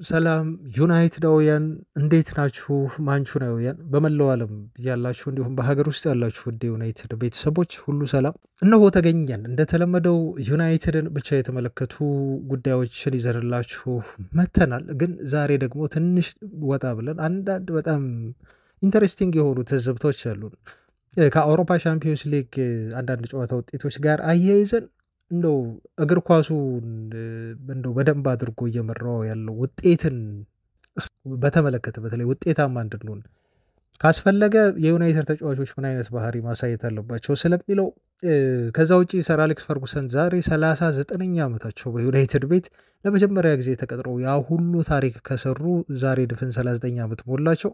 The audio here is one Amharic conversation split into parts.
ሰላም ዩናይትዳውያን እንዴት ናችሁ? ማንቹናውያን በመላው ዓለም ያላችሁ እንዲሁም በሀገር ውስጥ ያላችሁ ውድ ዩናይትድ ቤተሰቦች ሁሉ ሰላም እነሆ ተገኘን። እንደተለመደው ዩናይትድን ብቻ የተመለከቱ ጉዳዮችን ይዘንላችሁ መጥተናል። ግን ዛሬ ደግሞ ትንሽ ወጣ ብለን አንዳንድ በጣም ኢንተረስቲንግ የሆኑ ትዝብቶች አሉን ከአውሮፓ ሻምፒዮንስ ሊግ አንዳንድ ጨዋታ ውጤቶች ጋር አያይዘን እንደው እግር ኳሱን እንደው በደንብ አድርጎ እየመራው ያለው ውጤትን በተመለከተ በተለይ ውጤታማ እንድንሆን ካስፈለገ የዩናይትድ ተጫዋቾች ምን አይነት ባህሪ ማሳየት አለባቸው ስለሚለው ከዛ ውጪ ሰር አሌክስ ፈርጉሰን ዛሬ 39ኛ ዓመታቸው በዩናይትድ ቤት ለመጀመሪያ ጊዜ ተቀጥረው ያ ሁሉ ታሪክ ከሰሩ ዛሬ ድፍን 39 ዓመት ሞላቸው።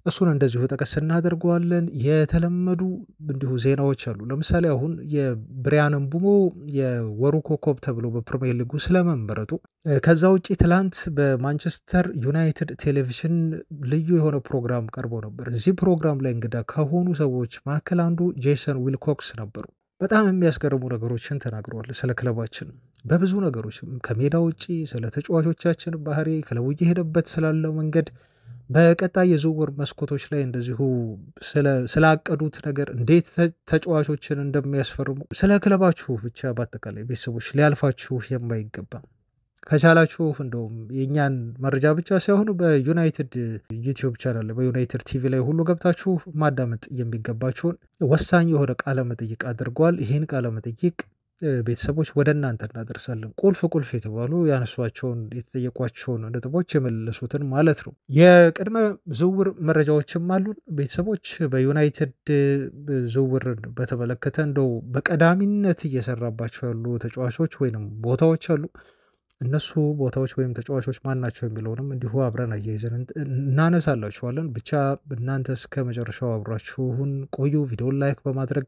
እሱን እንደዚሁ ጠቀስ እናደርገዋለን። የተለመዱ እንዲሁ ዜናዎች አሉ። ለምሳሌ አሁን የብሪያን ምቡሞ የወሩ ኮከብ ተብሎ በፕሪሚየር ሊጉ ስለመመረጡ፣ ከዛ ውጪ ትላንት በማንቸስተር ዩናይትድ ቴሌቪዥን ልዩ የሆነ ፕሮግራም ቀርቦ ነበር። እዚህ ፕሮግራም ላይ እንግዳ ከሆኑ ሰዎች መካከል አንዱ ጄሰን ዊልኮክስ ነበሩ። በጣም የሚያስገርሙ ነገሮችን ተናግረዋል ስለ ክለባችን በብዙ ነገሮች ከሜዳ ውጪ ስለ ተጫዋቾቻችን ባህሪ፣ ክለቡ እየሄደበት ስላለው መንገድ፣ በቀጣይ የዝውውር መስኮቶች ላይ እንደዚሁ ስላቀዱት ነገር፣ እንዴት ተጫዋቾችን እንደሚያስፈርሙ፣ ስለ ክለባችሁ ብቻ በአጠቃላይ ቤተሰቦች ሊያልፋችሁ የማይገባ ከቻላችሁ እንደውም የእኛን መረጃ ብቻ ሳይሆኑ በዩናይትድ ዩቲዩብ ቻናል በዩናይትድ ቲቪ ላይ ሁሉ ገብታችሁ ማዳመጥ የሚገባችሁን ወሳኝ የሆነ ቃለ መጠይቅ አድርገዋል። ይህን ቃለ መጠይቅ ቤተሰቦች ወደ እናንተ እናደርሳለን። ቁልፍ የተባሉ ያነሷቸውን የተጠየቋቸውን ነጥቦች የመለሱትን ማለት ነው። የቅድመ ዝውውር መረጃዎችም አሉን ቤተሰቦች። በዩናይትድ ዝውውርን በተመለከተ እንደው በቀዳሚነት እየሰራባቸው ያሉ ተጫዋቾች ወይም ቦታዎች አሉ። እነሱ ቦታዎች ወይም ተጫዋቾች ማን ናቸው የሚለውንም እንዲሁ አብረን አያይዘን እናነሳላችኋለን። ብቻ እናንተ እስከ መጨረሻው አብራችሁን ቆዩ። ቪዲዮን ላይክ በማድረግ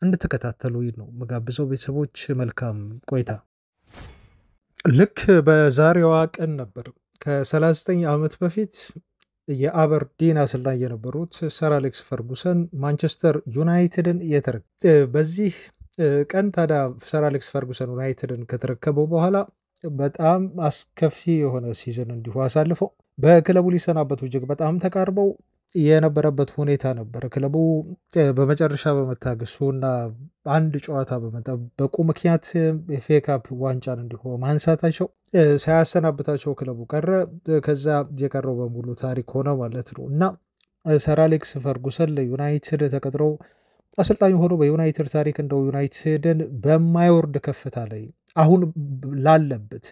እንድትከታተሉ ነው መጋብዘው። ቤተሰቦች መልካም ቆይታ። ልክ በዛሬዋ ቀን ነበር ከ39 ዓመት በፊት የአበርዲን አሰልጣኝ የነበሩት ሰር አሌክስ ፈርጉሰን ማንቸስተር ዩናይትድን በዚህ ቀን ታዲያ ሰር አሌክስ ፈርጉሰን ዩናይትድን ከተረከበው በኋላ በጣም አስከፊ የሆነ ሲዝን እንዲሁ አሳልፈው በክለቡ ሊሰናበቱ እጅግ በጣም ተቃርበው የነበረበት ሁኔታ ነበር። ክለቡ በመጨረሻ በመታገሱ እና አንድ ጨዋታ በመጠበቁ ምክንያት የኤፍኤ ካፕ ዋንጫን እንዲሁ ማንሳታቸው ሳያሰናብታቸው ክለቡ ቀረ። ከዛ የቀረው በሙሉ ታሪክ ሆነ ማለት ነው እና ሰር አሌክስ ፈርጉሰን ለዩናይትድ ተቀጥረው አሰልጣኝ ሆኖ በዩናይትድ ታሪክ እንደው ዩናይትድን በማይወርድ ከፍታ ላይ አሁን ላለበት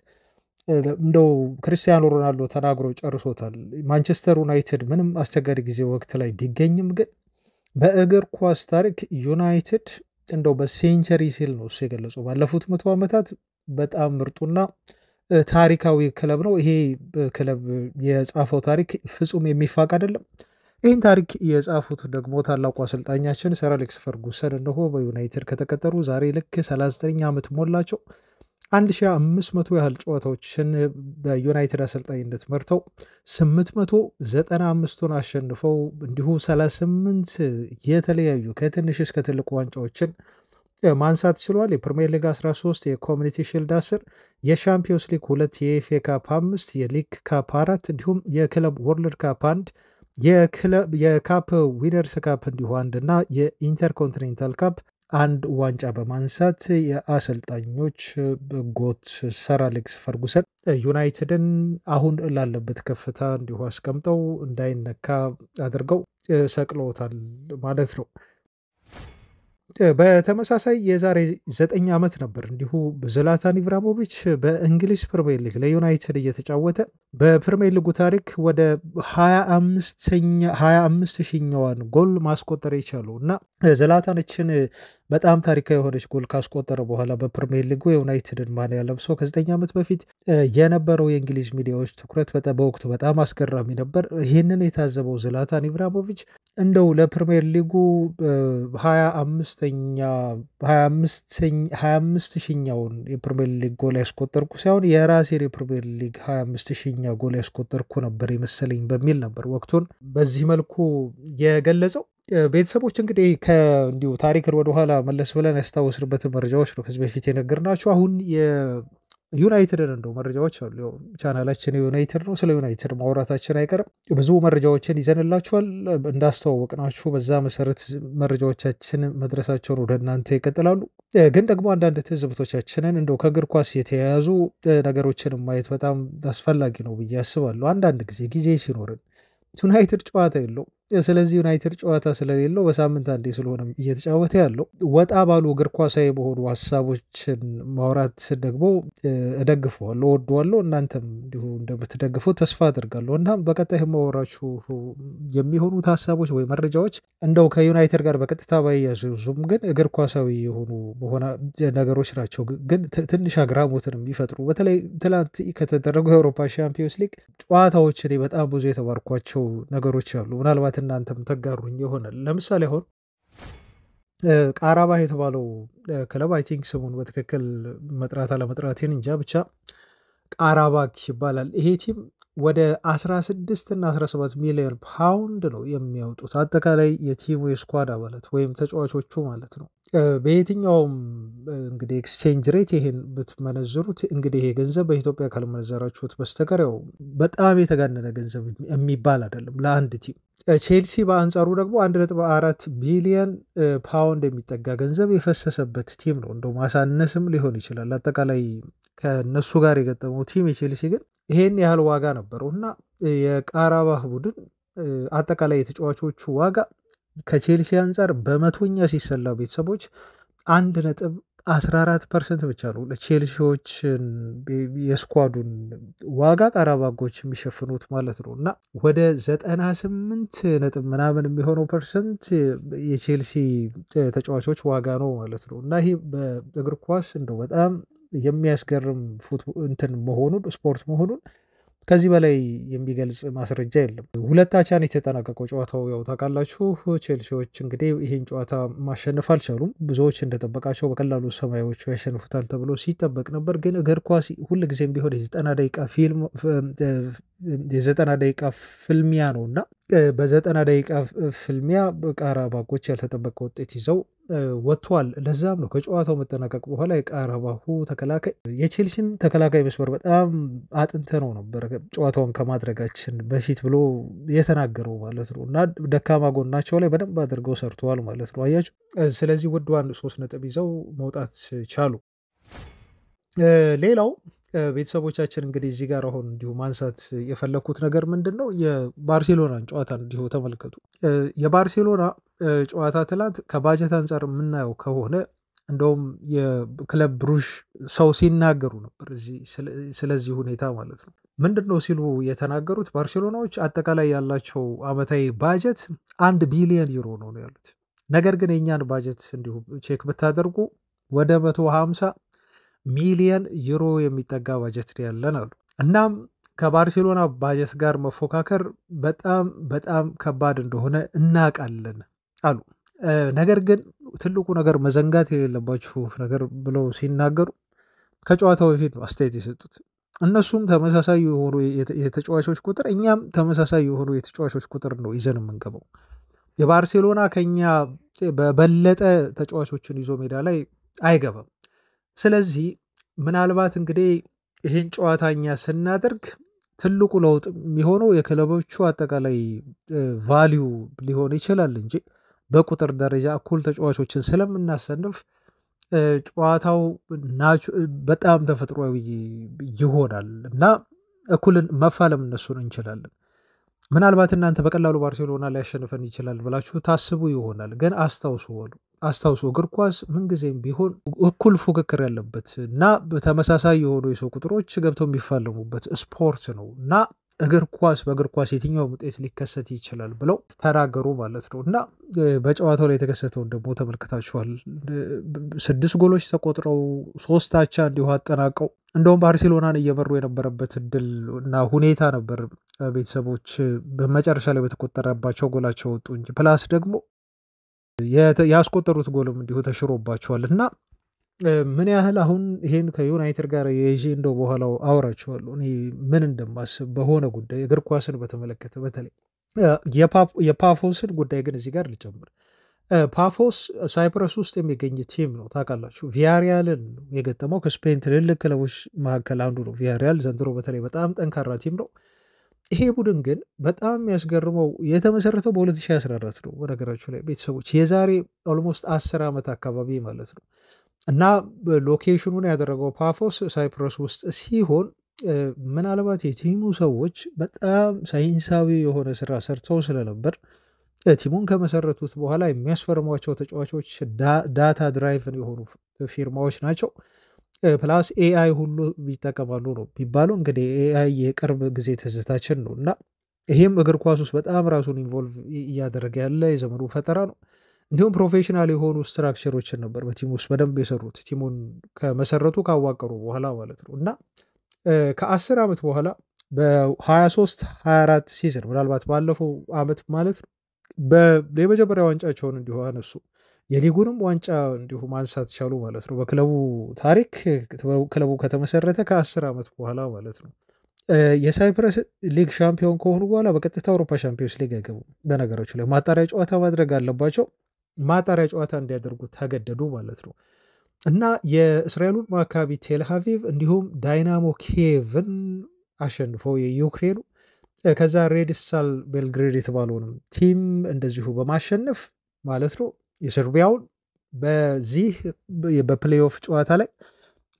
እንደው ክርስቲያኖ ሮናልዶ ተናግሮ ጨርሶታል። ማንቸስተር ዩናይትድ ምንም አስቸጋሪ ጊዜ ወቅት ላይ ቢገኝም ግን በእግር ኳስ ታሪክ ዩናይትድ እንደው በሴንቸሪ ሲል ነው እሱ የገለጸው። ባለፉት 100 ዓመታት በጣም ምርጡና ታሪካዊ ክለብ ነው። ይሄ ክለብ የጻፈው ታሪክ ፍጹም የሚፋቅ አይደለም። ይህን ታሪክ የጻፉት ደግሞ ታላቁ አሰልጣኛችን ሰር አሌክስ ፈርጉሰን እነሆ በዩናይትድ ከተቀጠሩ ዛሬ ልክ 39 ዓመት ሞላቸው። 1500 ያህል ጨዋታዎችን በዩናይትድ አሰልጣኝነት መርተው 895ቱን አሸንፈው እንዲሁ 38 የተለያዩ ከትንሽ እስከ ትልቅ ዋንጫዎችን ማንሳት ችሏል። የፕሪሚየር ሊግ 13፣ የኮሚኒቲ ሺልድ 10፣ የሻምፒዮንስ ሊግ 2፣ የኤፍኤ ካፕ 5፣ የሊግ ካፕ 4 እንዲሁም የክለብ ወርልድ ካፕ 1፣ የካፕ ዊነርስ ካፕ እንዲሁ 1 እና የኢንተርኮንቲኔንታል ካፕ 1 ዋንጫ በማንሳት የአሰልጣኞች ጎት ሰር አሌክስ ፈርጉሰን ዩናይትድን አሁን ላለበት ከፍታ እንዲሁ አስቀምጠው እንዳይነካ አድርገው ሰቅለውታል ማለት ነው። በተመሳሳይ የዛሬ 9 ዓመት ነበር እንዲሁ ዝላታን ኢብራሂሞቪች በእንግሊዝ ፕሪሚየር ሊግ ለዩናይትድ እየተጫወተ በፕሪሚየር ሊጉ ታሪክ ወደ 25ኛዋን ጎል ማስቆጠር የቻለው እና ዝላታንችን በጣም ታሪካዊ የሆነች ጎል ካስቆጠረ በኋላ በፕሪሚየር ሊጉ የዩናይትድን ማሊያ ለብሶ ከ9 ዓመት በፊት የነበረው የእንግሊዝ ሚዲያዎች ትኩረት በወቅቱ በጣም አስገራሚ ነበር። ይህንን የታዘበው ዝላታን ኢብራሂሞቪች እንደው ለፕሪሚየር ሊጉ 25ኛውን የፕሪሚየር ሊግ ጎል ያስቆጠርኩ ሳይሆን የራሴን የፕሪሚየር ሊግ 25ኛ ጎል ያስቆጠርኩ ነበር የመሰለኝ በሚል ነበር ወቅቱን በዚህ መልኩ የገለጸው። ቤተሰቦች እንግዲህ ከእንዲሁ ታሪክን ወደኋላ መለስ ብለን ያስታወስንበትን መረጃዎች ነው ከዚህ በፊት የነገርናችሁ። አሁን ዩናይትድን እንደው መረጃዎች አሉ። ያው ቻናላችን ዩናይትድ ነው። ስለ ዩናይትድ ማውራታችን አይቀርም። ብዙ መረጃዎችን ይዘንላችኋል። እንዳስተዋወቅናችሁ በዛ መሰረት መረጃዎቻችን መድረሳቸውን ወደ እናንተ ይቀጥላሉ። ግን ደግሞ አንዳንድ ትዝብቶቻችንን እንደው ከእግር ኳስ የተያያዙ ነገሮችን ማየት በጣም አስፈላጊ ነው ብዬ አስባለሁ። አንዳንድ ጊዜ ሲኖርን ዩናይትድ ጨዋታ የለው። ስለዚህ ዩናይትድ ጨዋታ ስለሌለው በሳምንት አንዴ ስለሆነ እየተጫወተ ያለው ወጣ ባሉ እግር ኳሳዊ በሆኑ ሀሳቦችን ማውራት ደግሞ እደግፈዋለሁ፣ እወደዋለሁ። እናንተም እንዲሁ እንደምትደግፉት ተስፋ አድርጋለሁ። እናም በቀጣይ ማወራችሁ የሚሆኑት ሀሳቦች ወይ መረጃዎች እንደው ከዩናይትድ ጋር በቀጥታ ባያዙም ግን እግር ኳሳዊ የሆኑ በሆነ ነገሮች ናቸው። ግን ትንሽ አግራሞትን የሚፈጥሩ በተለይ ትላንት ከተደረጉ የአውሮፓ ሻምፒዮንስ ሊግ ጨዋታዎች እኔ በጣም ብዙ የተማርኳቸው ነገሮች አሉ። ምናልባት እናንተም ተጋሩኝ ይሆናል። ለምሳሌ አሁን ቃራባህ የተባለው ክለብ አይ ቲንክ ስሙን በትክክል መጥራት አለመጥራቴን እንጃ፣ ብቻ ቃራባክ ይባላል። ይሄ ቲም ወደ 16 እና 17 ሚሊዮን ፓውንድ ነው የሚያወጡት አጠቃላይ የቲሙ የስኳድ አባላት ወይም ተጫዋቾቹ ማለት ነው። በየትኛውም እንግዲህ ኤክስቼንጅ ሬት ይሄን ብትመነዝሩት እንግዲህ ይሄ ገንዘብ በኢትዮጵያ ካልመነዘራችሁት በስተቀር ያው በጣም የተጋነነ ገንዘብ የሚባል አይደለም ለአንድ ቲም። ቼልሲ በአንጻሩ ደግሞ 1.4 ቢሊዮን ፓውንድ የሚጠጋ ገንዘብ የፈሰሰበት ቲም ነው። እንደው ማሳነስም ሊሆን ይችላል። አጠቃላይ ከነሱ ጋር የገጠመው ቲም የቼልሲ ግን ይሄን ያህል ዋጋ ነበረው እና የቃራባህ ቡድን አጠቃላይ የተጫዋቾቹ ዋጋ ከቼልሲ አንጻር በመቶኛ ሲሰላ ቤተሰቦች 1.14% ብቻ ነው ለቼልሲዎችን የስኳዱን ተጫዋቾች ቃራባጎች የሚሸፍኑት ማለት ነው። እና ወደ 98 ነጥብ ምናምን የሚሆነው ፐርሰንት የቼልሲ ተጫዋቾች ዋጋ ነው ማለት ነው። እና ይሄ በእግር ኳስ እንደው በጣም የሚያስገርም ስፖርት መሆኑን ከዚህ በላይ የሚገልጽ ማስረጃ የለም። 2-2 የተጠናቀቀው ጨዋታው ያው ታውቃላችሁ። ቼልሲዎች እንግዲህ ይህን ጨዋታ ማሸነፍ አልቻሉም። ብዙዎች እንደጠበቃቸው በቀላሉ ሰማያዎቹ ያሸንፉታል ተብሎ ሲጠበቅ ነበር። ግን እግር ኳስ ሁልጊዜም ቢሆን የ90 ደቂቃ ፍልሚያ ነው እና በ90 ደቂቃ ፍልሚያ ቃራባጎች ያልተጠበቀ ውጤት ይዘው ወጥቷል። ለዛም ነው ከጨዋታው መጠናቀቅ በኋላ የቃራባሁ ተከላካይ የቼልሲን ተከላካይ መስመር በጣም አጥንተ ነው ነበር ጨዋታውን ከማድረጋችን በፊት ብሎ የተናገረው ማለት ነው። እና ደካማ ጎናቸው ላይ በደንብ አድርገው ሰርተዋል ማለት ነው። አያችሁ። ስለዚህ ውድዋን 3 ነጥብ ይዘው መውጣት ቻሉ። ሌላው ቤተሰቦቻችን እንግዲህ እዚህ ጋር አሁን እንዲሁ ማንሳት የፈለኩት ነገር ምንድን ነው? የባርሴሎናን ጨዋታ እንዲሁ ተመልከቱ። የባርሴሎና ጨዋታ ትላንት ከባጀት አንጻር የምናየው ከሆነ እንደውም የክለብ ብሩሽ ሰው ሲናገሩ ነበር ስለዚህ ሁኔታ ማለት ነው። ምንድን ነው ሲሉ የተናገሩት? ባርሴሎናዎች አጠቃላይ ያላቸው አመታዊ ባጀት 1 ቢሊዮን ዩሮ ነው ያሉት። ነገር ግን የእኛን ባጀት እንዲሁ ቼክ ብታደርጉ ወደ 150 ሚሊዮን ዩሮ የሚጠጋ ባጀት ያለን አሉ። እናም ከባርሴሎና ባጀት ጋር መፎካከር በጣም በጣም ከባድ እንደሆነ እናውቃለን አሉ። ነገር ግን ትልቁ ነገር መዘንጋት የሌለባችሁ ነገር ብለው ሲናገሩ ከጨዋታው በፊት ነው አስተያየት የሰጡት። እነሱም ተመሳሳይ የሆኑ የተጫዋቾች ቁጥር፣ እኛም ተመሳሳይ የሆኑ የተጫዋቾች ቁጥር ነው ይዘን የምንገባው። የባርሴሎና ከኛ በበለጠ ተጫዋቾችን ይዞ ሜዳ ላይ አይገባም። ስለዚህ ምናልባት እንግዲህ ይህን ጨዋታኛ ስናደርግ ትልቁ ለውጥ የሚሆነው የክለቦቹ አጠቃላይ ቫሊዩ ሊሆን ይችላል እንጂ በቁጥር ደረጃ እኩል ተጫዋቾችን ስለምናሰንፍ ጨዋታው በጣም ተፈጥሯዊ ይሆናል እና እኩልን መፋለም እነሱን እንችላለን። ምናልባት እናንተ በቀላሉ ባርሴሎና ሊያሸንፈን ይችላል ብላችሁ ታስቡ ይሆናል። ግን አስታውሱ እግር ኳስ ምንጊዜም ቢሆን እኩል ፉክክር ያለበት እና በተመሳሳይ የሆኑ የሰው ቁጥሮች ገብተው የሚፋለሙበት ስፖርት ነው እና በእግር ኳስ የትኛውም ውጤት ሊከሰት ይችላል ብለው ተናገሩ ማለት ነው። እና በጨዋታው ላይ የተከሰተውን ደግሞ ተመልክታችኋል። 6 ጎሎች ተቆጥረው 3 አቻ እንዲሁ አጠናቀው እንደውም ባርሴሎናን እየመሩ የነበረበት እድል እና ሁኔታ ነበር። ቤተሰቦች በመጨረሻ ላይ በተቆጠረባቸው ጎላቸው ወጡ እንጂ ፕላስ ደግሞ ያስቆጠሩት ጎልም እንዲሁ ተሽሮባቸዋል። እና ምን ያህል አሁን ይሄን ከዩናይትድ ጋር የይዤ እንደው በኋላው አወራቸዋለሁ እኔ ምን እንደማስብ በሆነ ጉዳይ እግር ኳስን በተመለከተ በተለይ የፓፎስን ጉዳይ ግን እዚህ ጋር ልጨምር። ፓፎስ ሳይፕረስ ውስጥ የሚገኝ ቲም ነው ታውቃላችሁ። ቪያሪያልን የገጠመው ከስፔን ትልልቅ ክለቦች መካከል አንዱ ነው። ቪያሪያል ዘንድሮ በተለይ በጣም ጠንካራ ቲም ነው። ይሄ ቡድን ግን በጣም የሚያስገርመው የተመሰረተው በ2014 ነው። በነገራችሁ ላይ ቤተሰቦች የዛሬ ኦልሞስት 10 ዓመት አካባቢ ማለት ነው። እና ሎኬሽኑን ያደረገው ፓፎስ ሳይፕረስ ውስጥ ሲሆን ምናልባት የቲሙ ሰዎች በጣም ሳይንሳዊ የሆነ ስራ ሰርተው ስለነበር ቲሙን ከመሰረቱት በኋላ የሚያስፈርሟቸው ተጫዋቾች ዳታ ድራይቭን የሆኑ ፊርማዎች ናቸው። ፕላስ ኤአይ ሁሉ ይጠቀማሉ ነው ቢባሉ እንግዲህ ኤአይ የቅርብ ጊዜ ትዝታችን ነው እና ይሄም እግር ኳስ ውስጥ በጣም ራሱን ኢንቮልቭ እያደረገ ያለ የዘመኑ ፈጠራ ነው። እንዲሁም ፕሮፌሽናል የሆኑ ስትራክቸሮችን ነበር በቲም ውስጥ በደንብ የሰሩት ቲሙን ከመሰረቱ ካዋቀሩ በኋላ ማለት ነው እና ከ10 ዓመት በኋላ በ23 24 ሲዝን ምናልባት ባለፈው ዓመት ማለት ነው የመጀመሪያ ዋንጫቸውን እንዲሁ አነሱ። የሊጉንም ዋንጫ እንዲሁ ማንሳት ቻሉ ማለት ነው። በክለቡ ታሪክ ክለቡ ከተመሰረተ ከ10 ዓመት በኋላ ማለት ነው። የሳይፕረስ ሊግ ሻምፒዮን ከሆኑ በኋላ በቀጥታ አውሮፓ ሻምፒዮንስ ሊግ አይገቡም። በነገሮች ላይ ማጣሪያ ጨዋታ ማድረግ አለባቸው። ማጣሪያ ጨዋታ እንዲያደርጉ ተገደዱ ማለት ነው እና የእስራኤሉን ማካቢ ቴልሃቪቭ እንዲሁም ዳይናሞ ኪየቭን አሸንፈው የዩክሬኑ ከዛ ሬድ ስታር ቤልግሬድ የተባለውንም ቲም እንደዚሁ በማሸነፍ ማለት ነው የሰርቢያውን በዚህ በፕሌይኦፍ ጨዋታ ላይ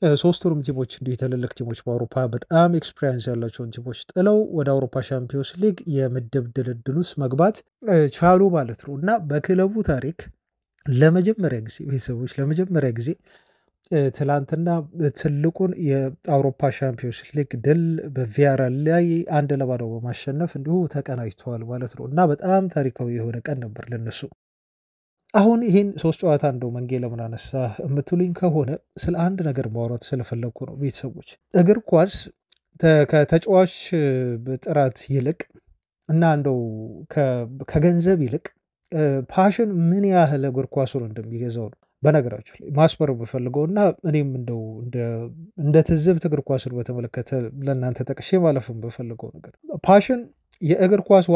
ሶስቱንም ቲሞች እንዲሁ ትልልቅ ቲሞች በአውሮፓ በጣም ኤክስፔሪንስ ያላቸውን ቲሞች ጥለው ወደ አውሮፓ ሻምፒዮንስ ሊግ የምድብ ድልድል ውስጥ መግባት ቻሉ ማለት ነው እና በክለቡ ታሪክ ለመጀመሪያ ጊዜ ቤተሰቦች ለመጀመሪያ ጊዜ ትላንትና ትልቁን የአውሮፓ ሻምፒዮንስ ሊግ ድል በቪያሪያል ላይ 1-0 በማሸነፍ እንዲሁ ተቀናጅተዋል ማለት ነው እና በጣም ታሪካዊ የሆነ ቀን ነበር ለነሱ። አሁን ይህን 3 ጨዋታ እንደው መንጌ ለምን አነሳ የምትሉኝ ከሆነ ስለ አንድ ነገር ማውራት ስለፈለግኩ ነው ቤተሰቦች። እግር ኳስ ከተጫዋች ጥራት ይልቅ እና እንደው ከገንዘብ ይልቅ ፓሽን ምን ያህል እግር ኳሱን እንደሚገዛው ነው በነገራችሁ ላይ ማስመር የምፈልገው እና እኔም እንደው እንደ ትዝብት እግር ኳስን በተመለከተ ለእናንተ ጠቅሼ ማለፍም በፈልገው ነገር ፓሽን የእግር ኳስ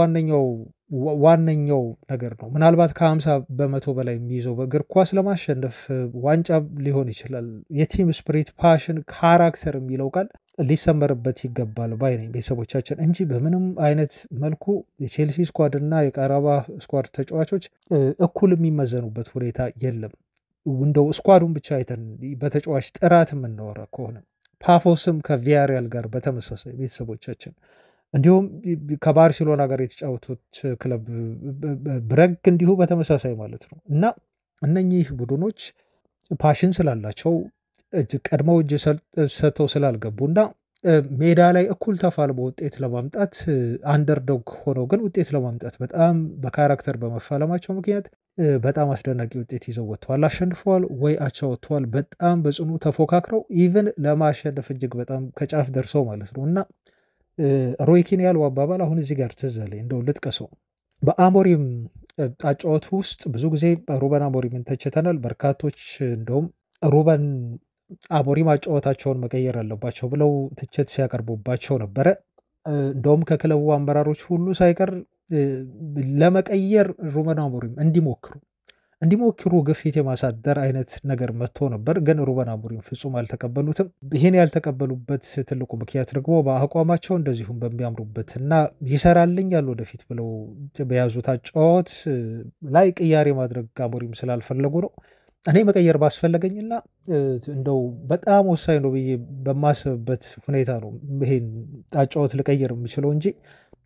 ዋነኛው ነገር ነው። ምናልባት ከ50% በላይ የሚይዘው በእግር ኳስ ለማሸነፍ ዋንጫ ሊሆን ይችላል። የቲም ስፕሪት፣ ፓሽን፣ ካራክተር የሚለው ቃል ሊሰመርበት ይገባል ባይ ነኝ ቤተሰቦቻችን እንጂ በምንም አይነት መልኩ የቼልሲ ስኳድ እና የቃራባ ስኳድ ተጫዋቾች እኩል የሚመዘኑበት ሁኔታ የለም። እንደው ስኳዱን ብቻ አይተን በተጫዋች ጥራት የምናወራ ከሆነ ፓፎስም ከቪያሪያል ጋር በተመሳሳይ ቤተሰቦቻችን እንዲሁም ከባርሴሎና ጋር የተጫወቱት ክለብ ብረግ እንዲሁ በተመሳሳይ ማለት ነው እና እነኚህ ቡድኖች ፓሽን ስላላቸው ቀድመው እጅ ሰጥተው ስላልገቡ እና ሜዳ ላይ እኩል ተፋልሞ ውጤት ለማምጣት አንደርዶግ ሆነው ግን ውጤት ለማምጣት በጣም በካራክተር በመፋለማቸው ምክንያት በጣም አስደናቂ ውጤት ይዘው ወጥተዋል። አሸንፈዋል ወይ አቻ ወጥተዋል። በጣም በጽኑ ተፎካክረው ኢቭን ለማሸነፍ እጅግ በጣም ከጫፍ ደርሰው ማለት ነው እና ሮይ ኪን ያለው አባባል አሁን እዚህ ጋር ትዝ አለኝ እንደው ልጥቀሰው። በአሞሪም አጫወቱ ውስጥ ብዙ ጊዜ ሩበን አሞሪምን ተችተናል። በርካቶች እንደውም ሩበን አሞሪም አጫወታቸውን መቀየር አለባቸው ብለው ትችት ሲያቀርቡባቸው ነበረ። እንደውም ከክለቡ አመራሮች ሁሉ ሳይቀር ለመቀየር ሩበን አሞሪም እንዲሞክሩ ግፊት የማሳደር አይነት ነገር መጥቶ ነበር። ግን ሩበን አሞሪም ፍጹም አልተቀበሉትም። ይህን ያልተቀበሉበት ትልቁ ምክንያት ደግሞ በአቋማቸው እንደዚሁም በሚያምሩበት እና ይሰራልኛል ወደፊት ብለው በያዙት አጫወት ላይ ቅያሬ ማድረግ አሞሪም ስላልፈለጉ ነው። እኔ መቀየር ባስፈለገኝና እንደው በጣም ወሳኝ ነው ብዬ በማስብበት ሁኔታ ነው ይሄን አጫወት ልቀይር የምችለው እንጂ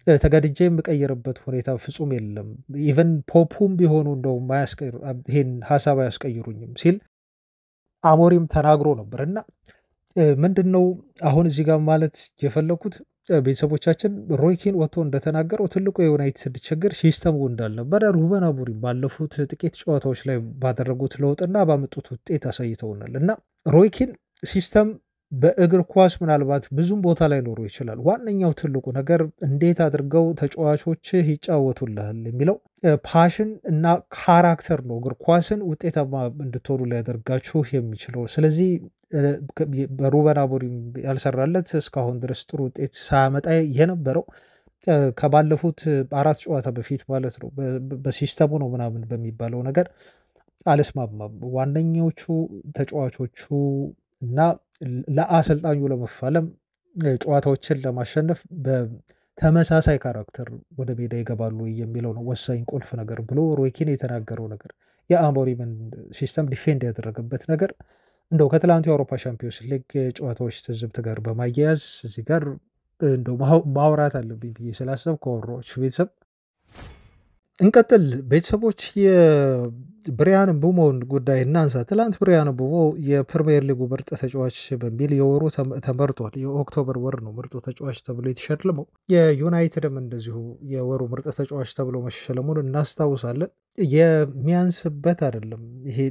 ተገድጄ የምቀይርበት ሁኔታ ፍጹም የለም። ኢቨን ፖፑም ቢሆኑ እንደው ይሄን ሀሳብ አያስቀይሩኝም ሲል አሞሪም ተናግሮ ነበር እና ምንድነው አሁን እዚህ ጋር ማለት የፈለኩት ቤተሰቦቻችን ሮይ ኪን ወጥቶ እንደተናገረው ትልቁ የዩናይትድ ችግር ሲስተሙ እንዳልነበረ ሩበን አሞሪም ባለፉት ጥቂት ጨዋታዎች ላይ ባደረጉት ለውጥና ባመጡት ውጤት አሳይተውናል እና ሮይ ኪን ሲስተም በእግር ኳስ ምናልባት ብዙም ቦታ ላይ ኖሮ ይችላል። ዋነኛው ትልቁ ነገር እንዴት አድርገው ተጫዋቾች ይጫወቱልሃል የሚለው ፓሽን እና ካራክተር ነው እግር ኳስን ውጤታማ እንድትሆኑ ሊያደርጋችሁ የሚችለው። ስለዚህ በሩበን አሞሪም ያልሰራለት እስካሁን ድረስ ጥሩ ውጤት ሳያመጣ የነበረው ከባለፉት 4 ጨዋታ በፊት ማለት ነው በሲስተሙ ነው ምናምን በሚባለው ነገር አልስማማም። ዋነኞቹ ተጫዋቾቹ እና ለአሰልጣኙ ለመፋለም ጨዋታዎችን ለማሸነፍ በተመሳሳይ ካራክተር ወደ ሜዳ ይገባሉ የሚለው ነው ወሳኝ ቁልፍ ነገር ብሎ ሮይ ኪን የተናገረው ነገር የአሞሪምን ሲስተም ዲፌንድ ያደረገበት ነገር እንደው ከትላንቱ የአውሮፓ ሻምፒዮንስ ሊግ ጨዋታዎች ትዝብት ጋር በማያያዝ እዚህ ጋር እንደው ማውራት አለብኝ ብዬ ስላሰብኩ አወራኋችሁ ቤተሰብ። እንቀጥል ቤተሰቦች የብሪያን ምቡሞን ጉዳይ እናንሳ። ትላንት ብሪያን ምቡሞ የፕሪሚየር ሊጉ ምርጥ ተጫዋች በሚል የወሩ ተመርጧል። የኦክቶበር ወር ነው ምርጡ ተጫዋች ተብሎ የተሸለመው። የዩናይትድም እንደዚሁ የወሩ ምርጥ ተጫዋች ተብሎ መሸለሙን እናስታውሳለን። የሚያንስበት አይደለም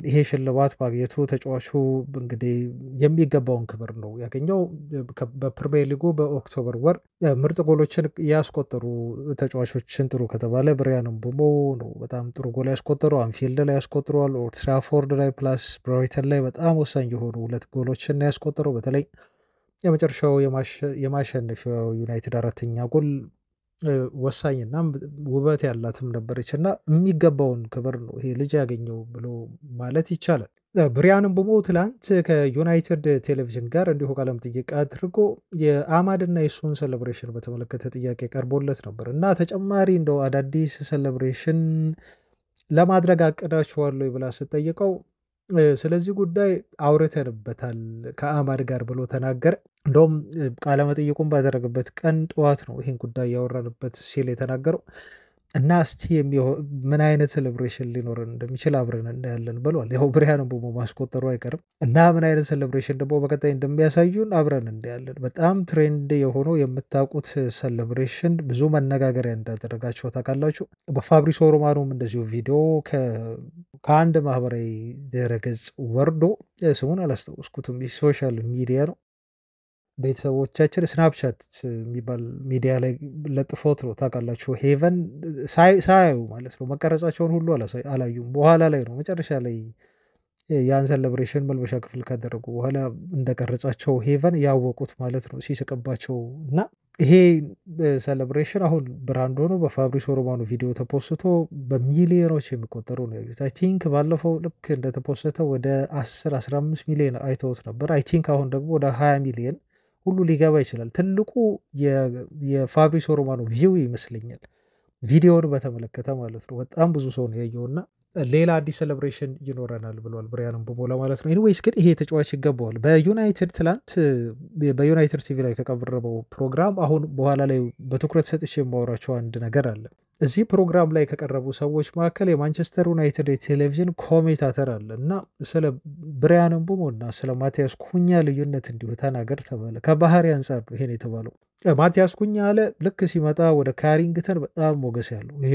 ይሄ ሽልማት ማግኘቱ። ተጫዋቹ እንግዲህ የሚገባውን ክብር ነው ያገኘው። በፕሪሚየር ሊጉ በኦክቶበር ወር ምርጥ ጎሎችን ያስቆጠሩ ተጫዋቾችን ጥሩ ከተባለ ብሪያን ምቡሞ ነው በጣም ጥሩ ጎል ያስቆጠረው። አንፊልድ ላይ ያስቆጥረዋል፣ ኦልድ ትራፎርድ ላይ ፕላስ ብራይተን ላይ በጣም ወሳኝ የሆኑ 2 ጎሎችን ያስቆጠረው። በተለይ የመጨረሻው የማሸነፊያው ዩናይትድ 4ኛ ጎል ወሳኝና ውበት ያላትም ነበረች እና የሚገባውን ክብር ነው ይሄ ልጅ ያገኘው ብሎ ማለት ይቻላል። ብሪያን ምቡሞ ትላንት ከዩናይትድ ቴሌቪዥን ጋር እንዲሁ ቃለ መጠይቅ አድርጎ የአማድና የሱን ሴሌብሬሽን በተመለከተ ጥያቄ ቀርቦለት ነበር እና ተጨማሪ እንደው አዳዲስ ሴሌብሬሽን ለማድረግ አቅዳችኋል ወይ ብላ ስትጠይቀው ስለዚህ ጉዳይ አውርተንበታል ከአማድ ጋር ብሎ ተናገረ። እንደውም ቃለመጠይቁን ባደረገበት ቀን ጠዋት ነው ይህን ጉዳይ ያወራንበት ሲል የተናገረው እና እስቲ ምን አይነት ሴሌብሬሽን ሊኖረን እንደሚችል አብረን እናያለን ብሏል። ያው ብሪያን ምቡሞ ማስቆጠሩ አይቀርም እና ምን አይነት ሴሌብሬሽን ደግሞ በቀጣይ እንደሚያሳዩን አብረን እናያለን። በጣም ትሬንድ የሆነው የምታውቁት ሴሌብሬሽን ብዙ መነጋገሪያ እንዳደረጋቸው ታውቃላችሁ። በፋብሪሶ ሮማኖም እንደዚሁ ቪዲዮ ከአንድ ማህበራዊ ድረገጽ ወርዶ ስሙን አላስታወስኩትም ሶሻል ሚዲያ ነው ቤተሰቦቻችን ስናፕቻት የሚባል ሚዲያ ላይ ለጥፎት ነው ታውቃላችሁ። ሄቨን ሳያዩ ማለት ነው መቀረጻቸውን ሁሉ አላዩም። በኋላ ላይ ነው መጨረሻ ላይ ያን ሴሌብሬሽን መልበሻ ክፍል ካደረጉ በኋላ እንደቀረጻቸው ሄቨን ያወቁት ማለት ነው ሲስቅባቸው። እና ይሄ ሴሌብሬሽን አሁን ብራንድ ሆኖ በፋብሪሶ ሮማኖ ቪዲዮ ተፖስቶ በሚሊዮኖች የሚቆጠሩ ነው ያዩት። አይ ቲንክ ባለፈው ልክ እንደተፖሰተ ወደ 10-15 ሚሊዮን አይተውት ነበር። አይ ቲንክ አሁን ደግሞ ወደ 20 ሚሊዮን ሁሉ ሊገባ ይችላል። ትልቁ የፋብሪሶ ሮማኖ ቪው ይመስለኛል ቪዲዮውን በተመለከተ ማለት ነው። በጣም ብዙ ሰው ነው ያየውና ሌላ አዲስ ሴሌብሬሽን ይኖረናል ብሏል ብሪያን ምቡሞ ለማለት ነው። ኤኒዌይስ ግን ይሄ ተጫዋች ይገባዋል። በዩናይትድ ትላንት በዩናይትድ ቲቪ ላይ ከቀረበው ፕሮግራም አሁን በኋላ ላይ በትኩረት ሰጥቼ የማወራቸው አንድ ነገር አለ። እዚህ ፕሮግራም ላይ ከቀረቡ ሰዎች መካከል የማንቸስተር ዩናይትድ የቴሌቪዥን ኮሜንታተር አለ እና ስለ ብሪያን ምቡሞ እና ስለ ማቲያስ ኩኛ ልዩነት እንዲሁ ተናገር ተባለ። ከባህሪ አንጻር ነው ይሄን የተባለው። ማቲያስ ኩኛ አለ ልክ ሲመጣ ወደ ካሪንግተን በጣም ሞገስ ያለው ይሄ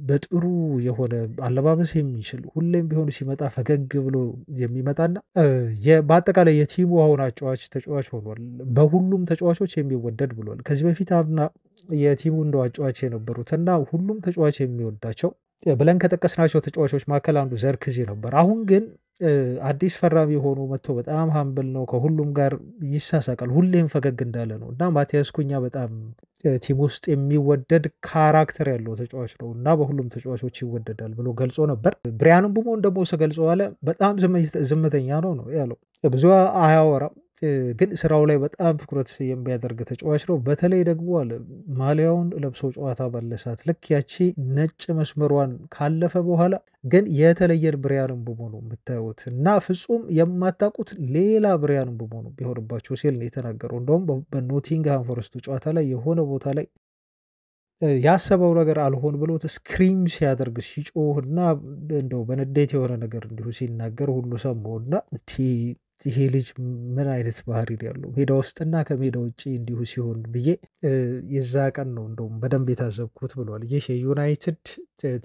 በጥሩ የሆነ አለባበስ የሚችል ሁሌም ቢሆን ሲመጣ ፈገግ ብሎ የሚመጣና በአጠቃላይ የቲሙ አሁን ተጫዋች ሆኗል። በሁሉም ተጫዋቾች የሚወደድ ብሏል። ከዚህ በፊት አምና የቲሙ እንደው አጫዋች የነበሩት እና ሁሉም ተጫዋች የሚወዳቸው ብለን ከጠቀስናቸው ተጫዋቾች መካከል አንዱ ዘርክዚ ነበር። አሁን ግን አዲስ ፈራሚ ሆኖ መጥቶ በጣም ሀምብል ነው። ከሁሉም ጋር ይሳሳቃል። ሁሌም ፈገግ እንዳለ ነው እና ማቲያስ ኩኛ በጣም ቲም ውስጥ የሚወደድ ካራክተር ያለው ተጫዋች ነው እና በሁሉም ተጫዋቾች ይወደዳል ብሎ ገልጾ ነበር። ብሪያን ምቡሞን ደግሞ ገልጾ አለ በጣም ዝምተኛ ነው ያለው። ብዙ አያወራም ግን ስራው ላይ በጣም ትኩረት የሚያደርግ ተጫዋች ነው። በተለይ ደግሞ አለ ማሊያውን ለብሶ ጨዋታ ባለሳት ልክ ያቺ ነጭ መስመሯን ካለፈ በኋላ ግን የተለየን ብሪያን ምቡሞ ነው የምታዩት እና ፍጹም የማታውቁት ሌላ ብሪያን ምቡሞ ነው ቢሆንባቸው ሲል ነው የተናገረው። እንደውም በኖቲንግሃም ፎረስቱ ጨዋታ ላይ የሆነ ቦታ ላይ ያሰበው ነገር አልሆን ብሎት ስክሪም ሲያደርግ ሲጮህ እና እንደው በንዴት የሆነ ነገር እንዲሁ ሲናገር ሁሉ ሰማውና ይሄ ልጅ ምን አይነት ባህሪ ያለው ሜዳ ውስጥና ከሜዳ ውጭ እንዲሁ ሲሆን ብዬ የዛ ቀን ነው እንደውም በደንብ የታዘብኩት ብሏል። ይህ የዩናይትድ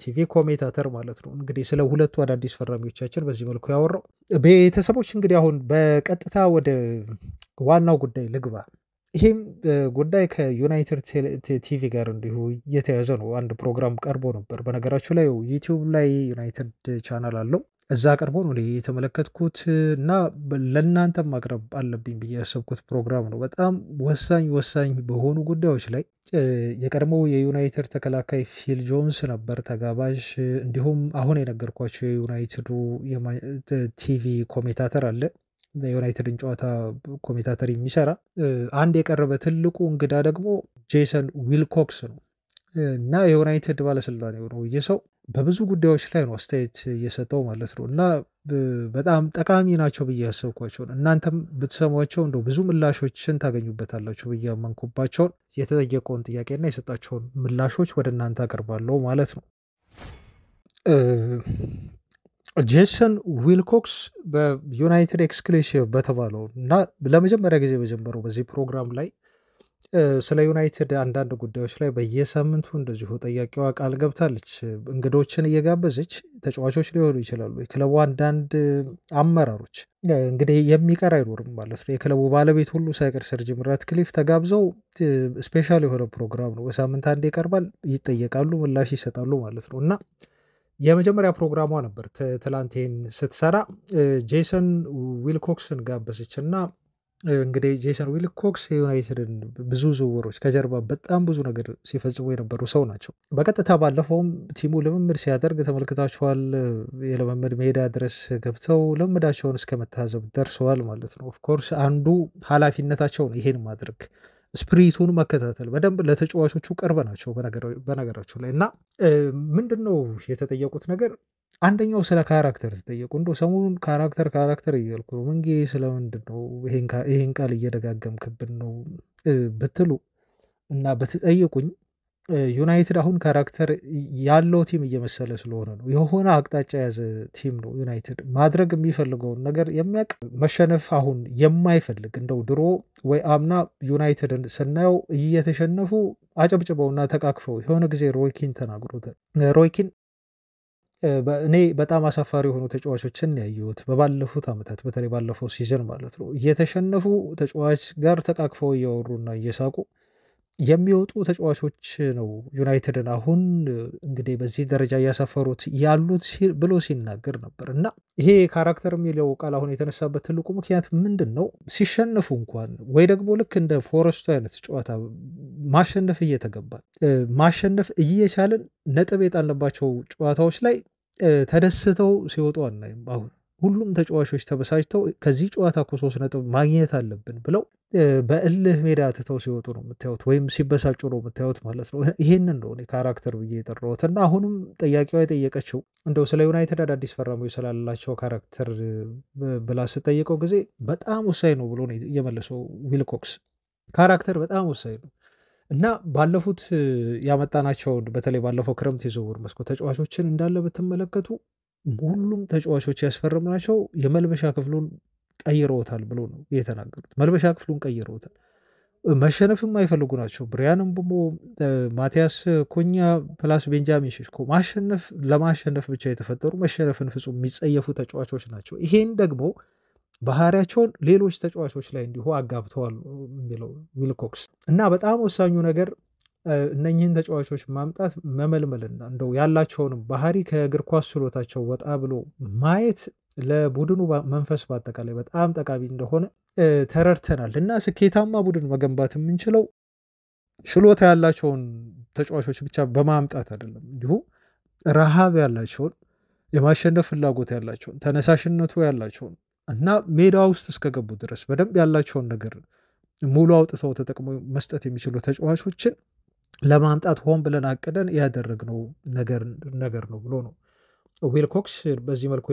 ቲቪ ኮሜንታተር ማለት ነው። እንግዲህ ስለ ሁለቱ አዳዲስ ፈራሚዎቻችን በዚህ መልኩ ያወራው። ቤተሰቦች እንግዲህ አሁን በቀጥታ ወደ ዋናው ጉዳይ ልግባ። ይሄም ጉዳይ ከዩናይትድ ቲቪ ጋር እንዲሁ እየተያዘ ነው። አንድ ፕሮግራም ቀርቦ ነበር። በነገራችሁ ላይ ዩቲዩብ ላይ ዩናይትድ ቻናል አለው። እዛ ቀርቦ ነው እኔ የተመለከትኩት እና ለእናንተም ማቅረብ አለብኝ ብዬ ያሰብኩት ፕሮግራም ነው። በጣም ወሳኝ ወሳኝ በሆኑ ጉዳዮች ላይ የቀድሞው የዩናይትድ ተከላካይ ፊል ጆንስ ነበር ተጋባዥ። እንዲሁም አሁን የነገርኳቸው የዩናይትዱ ቲቪ ኮሜንታተር አለ፣ የዩናይትድን ጨዋታ ኮሜንታተር የሚሰራ አንድ የቀረበ ትልቁ እንግዳ ደግሞ ጄሰን ዊልኮክስ ነው እና የዩናይትድ ባለስልጣን የሆነው ይህ ሰው በብዙ ጉዳዮች ላይ ነው አስተያየት እየሰጠው ማለት ነው እና በጣም ጠቃሚ ናቸው ብዬ ያሰብኳቸውን እናንተም ብትሰሟቸው እንደው ብዙ ምላሾችን ታገኙበታላችሁ ብዬ ያመንኩባቸውን የተጠየቀውን ጥያቄና የሰጣቸውን ምላሾች ወደ እናንተ አቀርባለሁ ማለት ነው። ጄሰን ዊልኮክስ በዩናይትድ ኤክስክሉሲቭ በተባለው እና ለመጀመሪያ ጊዜ በጀመረው በዚህ ፕሮግራም ላይ ስለ ዩናይትድ አንዳንድ ጉዳዮች ላይ በየሳምንቱ እንደዚሁ ጠያቂዋ ቃል ገብታለች። እንግዶችን እየጋበዘች ተጫዋቾች ሊሆኑ ይችላሉ፣ የክለቡ አንዳንድ አመራሮች እንግዲህ የሚቀር አይኖርም ማለት ነው። የክለቡ ባለቤት ሁሉ ሳይቀር ሰር ጂም ራትክሊፍ ተጋብዘው ስፔሻል የሆነ ፕሮግራም ነው። በሳምንት አንዴ ይቀርባል፣ ይጠየቃሉ፣ ምላሽ ይሰጣሉ ማለት ነው እና የመጀመሪያ ፕሮግራሟ ነበር ትላንቴን ስትሰራ ጄሰን ዊልኮክስን ጋበዘች እና እንግዲህ ጄሰን ዊልኮክስ የዩናይትድን ብዙ ዝውውሮች ከጀርባ በጣም ብዙ ነገር ሲፈጽሙ የነበሩ ሰው ናቸው። በቀጥታ ባለፈውም ቲሙ ልምምድ ሲያደርግ ተመልክታችኋል። የልምምድ ሜዳ ድረስ ገብተው ልምምዳቸውን እስከ መታዘብ ደርሰዋል ማለት ነው። ኦፍኮርስ አንዱ ኃላፊነታቸው ነው ይሄን ማድረግ፣ ስፕሪቱን መከታተል፣ በደንብ ለተጫዋቾቹ ቅርብ ናቸው በነገራችሁ ላይ እና ምንድን ነው የተጠየቁት ነገር አንደኛው ስለ ካራክተር ተጠየቁ። እንደው ሰሞኑን ካራክተር እያልኩ ነው ምንጌ ስለምንድን ነው ይሄን ቃል እየደጋገምክብን ነው ብትሉ እና ብትጠይቁኝ ዩናይትድ አሁን ካራክተር ያለው ቲም እየመሰለ ስለሆነ ነው። የሆነ አቅጣጫ የያዘ ቲም ነው ዩናይትድ። ማድረግ የሚፈልገውን ነገር የሚያውቅ መሸነፍ አሁን የማይፈልግ እንደው ድሮ ወይ አምና ዩናይትድን ስናየው እየተሸነፉ አጨብጭበውና ተቃቅፈው የሆነ ጊዜ ሮይኪን ተናግሮታል። ሮይኪን እኔ በጣም አሳፋሪ የሆኑ ተጫዋቾችን ያየሁት በባለፉት ዓመታት በተለይ ባለፈው ሲዝን ማለት ነው። እየተሸነፉ ተጫዋች ጋር ተቃቅፈው እያወሩና እየሳቁ የሚወጡ ተጫዋቾች ነው ዩናይትድን አሁን እንግዲህ በዚህ ደረጃ እያሳፈሩት ያሉት ብሎ ሲናገር ነበር እና ይሄ ካራክተር የሚለው ቃል አሁን የተነሳበት ትልቁ ምክንያት ምንድን ነው? ሲሸነፉ እንኳን ወይ ደግሞ ልክ እንደ ፎረስቱ አይነት ጨዋታ ማሸነፍ እየተገባል ማሸነፍ እየቻልን ነጥብ የጣለባቸው ጨዋታዎች ላይ ተደስተው ሲወጡ አናይም። አሁን ሁሉም ተጫዋቾች ተበሳጭተው ከዚህ ጨዋታ እኮ 3 ነጥብ ማግኘት አለብን ብለው በእልህ ሜዳ ትተው ሲወጡ ነው የምታዩት፣ ወይም ሲበሳጩ ነው የምታዩት ማለት ነው። ይሄንን ነው እኔ ካራክተር ብዬ የጠራሁት እና አሁንም ጠያቂዋ የጠየቀችው እንደው ስለ ዩናይትድ አዳዲስ ፈራሚዎች ስላላቸው ካራክተር ብላ ስጠይቀው ጊዜ በጣም ወሳኝ ነው ብሎ ነው የመለሰው ዊልኮክስ። ካራክተር በጣም ወሳኝ ነው እና ባለፉት ያመጣናቸውን በተለይ ባለፈው ክረምት የዝውውር መስኮት ተጫዋቾችን እንዳለ ብትመለከቱ ሁሉም ተጫዋቾች ያስፈረምናቸው የመልበሻ ክፍሉን ቀይረውታል ብሎ ነው የተናገሩት። መልበሻ ክፍሉን ቀይረውታል። መሸነፍም አይፈልጉ ናቸው። ብሪያን ምቡሞ፣ ማቲያስ ኩኛ ፕላስ ቤንጃሚን ሼሽኮ ለማሸነፍ ብቻ የተፈጠሩ መሸነፍን ፍጹም የሚጸየፉ ተጫዋቾች ናቸው። ይሄን ደግሞ ባህሪያቸውን ሌሎች ተጫዋቾች ላይ እንዲሁ አጋብተዋል የሚለው ዊልኮክስ እና በጣም ወሳኙ ነገር እነኚህን ተጫዋቾች ማምጣት መመልመልና እንደው ያላቸውንም ባህሪ ከእግር ኳስ ችሎታቸው ወጣ ብሎ ማየት ለቡድኑ መንፈስ በአጠቃላይ በጣም ጠቃሚ እንደሆነ ተረድተናል እና ስኬታማ ቡድን መገንባት የምንችለው ችሎታ ያላቸውን ተጫዋቾች ብቻ በማምጣት አይደለም። እንዲሁ ረሃብ ያላቸውን፣ የማሸነፍ ፍላጎት ያላቸውን፣ ተነሳሽነቱ ያላቸውን እና ሜዳ ውስጥ እስከገቡ ድረስ በደንብ ያላቸውን ነገር ሙሉ አውጥተው ተጠቅመው መስጠት የሚችሉ ተጫዋቾችን ለማምጣት ሆን ብለን አቅደን ያደረግነው ነገር ነው ብሎ ነው ዊልኮክስ በዚህ መልኩ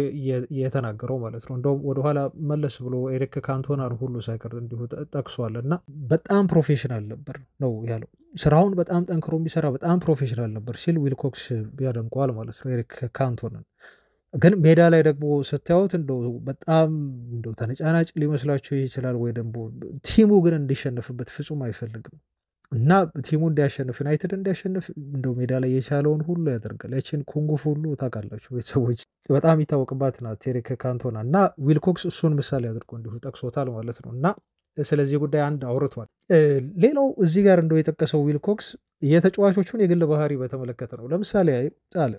የተናገረው ማለት ነው። እንደውም ወደኋላ መለስ ብሎ ኤሪክ ካንቶናን ሁሉ ሳይቀር እንዲሁ ጠቅሷል እና በጣም ፕሮፌሽናል ነበር ነው ያለው። ስራውን በጣም ጠንክሮ የሚሰራ በጣም ፕሮፌሽናል ነበር ሲል ዊልኮክስ ያደንቀዋል ማለት ነው ኤሪክ ካንቶናን። ግን ሜዳ ላይ ደግሞ ስታዩት እንደው በጣም እንደው ተነጫናጭ ሊመስላችሁ ይችላል፣ ወይ ደግሞ ቲሙ ግን እንዲሸነፍበት ፍጹም አይፈልግም እና ቲሙ እንዲያሸንፍ ዩናይትድ እንዲያሸንፍ እንደው ሜዳ ላይ የቻለውን ሁሉ ያደርጋል። ያችን ኩንጉፍ ሁሉ ታውቃላችሁ ቤተሰቦች፣ በጣም ይታወቅባት ናት ኤሪክ ካንቶና እና ዊልኮክስ እሱን ምሳሌ አድርጎ እንዲሁ ጠቅሶታል ማለት ነው እና ስለዚህ ጉዳይ አንድ አውርቷል። ሌላው እዚህ ጋር እንደው የጠቀሰው ዊልኮክስ የተጫዋቾቹን የግል ባህሪ በተመለከተ ነው። ለምሳሌ አለ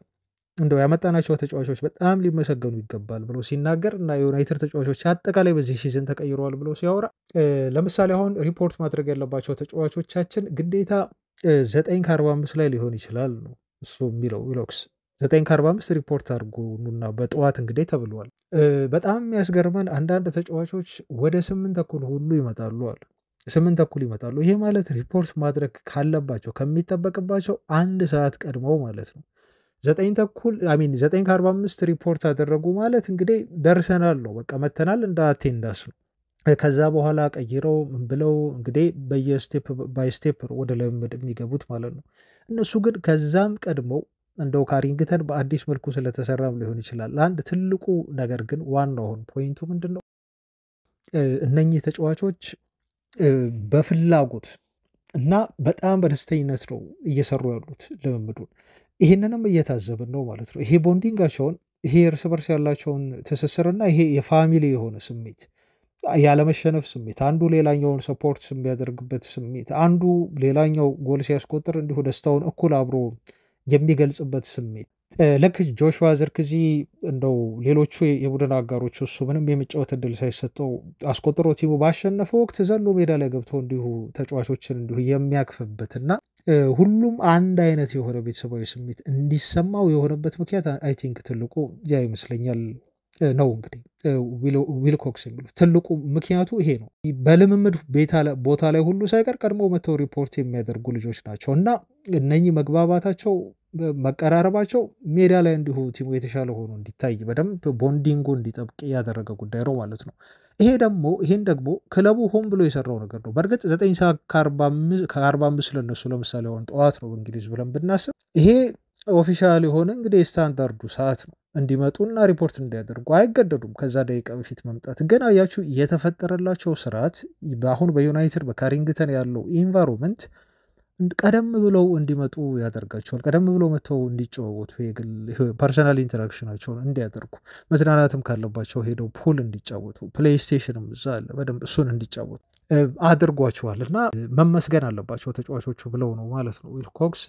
እንደው ያመጣናቸው ተጫዋቾች በጣም ሊመሰገኑ ይገባል ብሎ ሲናገር እና የዩናይትድ ተጫዋቾች አጠቃላይ በዚህ ሲዝን ተቀይረዋል ብሎ ሲያወራ ለምሳሌ አሁን ሪፖርት ማድረግ ያለባቸው ተጫዋቾቻችን ግዴታ 9:45 ላይ ሊሆን ይችላል ነው እሱ የሚለው ዊሎክስ 9:45 ሪፖርት አድርጉ ኑና በጠዋት እንግዲህ ተብለዋል። በጣም የሚያስገርመን አንዳንድ ተጫዋቾች ወደ 8:30 ሁሉ ይመጣሉ አለ። 8:30 ይመጣሉ። ይሄ ማለት ሪፖርት ማድረግ ካለባቸው ከሚጠበቅባቸው 1 ሰዓት ቀድመው ማለት ነው። 9:45 ሪፖርት አደረጉ ማለት እንግዲህ ደርሰናል ነው በቃ መተናል እንደ አቴንዳንስ ነው። ከዛ በኋላ ቀይረው ምን ብለው እንግዲህ በየስቴፕ ባይ ስቴፕ ወደ ልምምድ የሚገቡት ማለት ነው። እነሱ ግን ከዛም ቀድመው እንደው ካሪንግተን በአዲስ መልኩ ስለተሰራም ሊሆን ይችላል። አንድ ትልቁ ነገር ግን ዋናውን ፖይንቱ ምንድነው? እነኚህ ተጫዋቾች በፍላጎት እና በጣም በደስተኝነት ነው እየሰሩ ያሉት ልምምዱን። ይሄንንም እየታዘብን ነው ማለት ነው። ይሄ ቦንዲንጋቸውን ይሄ እርስ በርስ ያላቸውን ትስስርና ይሄ የፋሚሊ የሆነ ስሜት ያለመሸነፍ ስሜት አንዱ ሌላኛውን ሰፖርት የሚያደርግበት ስሜት አንዱ ሌላኛው ጎል ሲያስቆጥር እንዲሁ ደስታውን እኩል አብሮ የሚገልጽበት ስሜት ልክ ጆሹዋ ዝርክዚ እንደው ሌሎቹ የቡድን አጋሮች እሱ ምንም የመጫወት እድል ሳይሰጠው አስቆጥሮ ቲሙ ባሸነፈ ወቅት ዘሎ ሜዳ ላይ ገብቶ እንዲሁ ተጫዋቾችን እንዲሁ የሚያቅፍበት እና ሁሉም አንድ አይነት የሆነ ቤተሰባዊ ስሜት እንዲሰማው የሆነበት ምክንያት አይ ቲንክ ትልቁ ያ ይመስለኛል ነው። እንግዲህ ዊልኮክስ የሚሉት ትልቁ ምክንያቱ ይሄ ነው። በልምምድ ቦታ ላይ ሁሉ ሳይቀር ቀድሞ መተው ሪፖርት የሚያደርጉ ልጆች ናቸው እና እነኚህ መግባባታቸው መቀራረባቸው ሜዳ ላይ እንዲሁ ቲሙ የተሻለ ሆኖ እንዲታይ በደንብ ቦንዲንጉ እንዲጠብቅ ያደረገ ጉዳይ ነው ማለት ነው። ይሄን ደግሞ ክለቡ ሆን ብሎ የሰራው ነገር ነው። በእርግጥ 9:45 ለነሱ ለምሳሌ አሁን ጠዋት ነው በእንግሊዝ ብለን ብናስብ ይሄ ኦፊሻል የሆነ እንግዲህ ስታንዳርዱ ሰዓት ነው። እንዲመጡና ሪፖርት እንዲያደርጉ አይገደዱም። ከዛ ደቂቃ በፊት መምጣት ግን አያችሁ የተፈጠረላቸው ስርዓት በአሁን በዩናይትድ በካሪንግተን ያለው ኢንቫይሮንመንት ቀደም ብለው እንዲመጡ ያደርጋቸዋል። ቀደም ብለው መጥተው እንዲጫወቱ የግል ፐርሰናል ኢንተራክሽናቸውን እንዲያደርጉ መዝናናትም ካለባቸው ሄደው ፑል እንዲጫወቱ ፕሌይስቴሽንም እዛ አለ በደንብ እሱን እንዲጫወቱ አድርጓቸዋል እና መመስገን አለባቸው ተጫዋቾቹ ብለው ነው ማለት ነው። ዊልኮክስ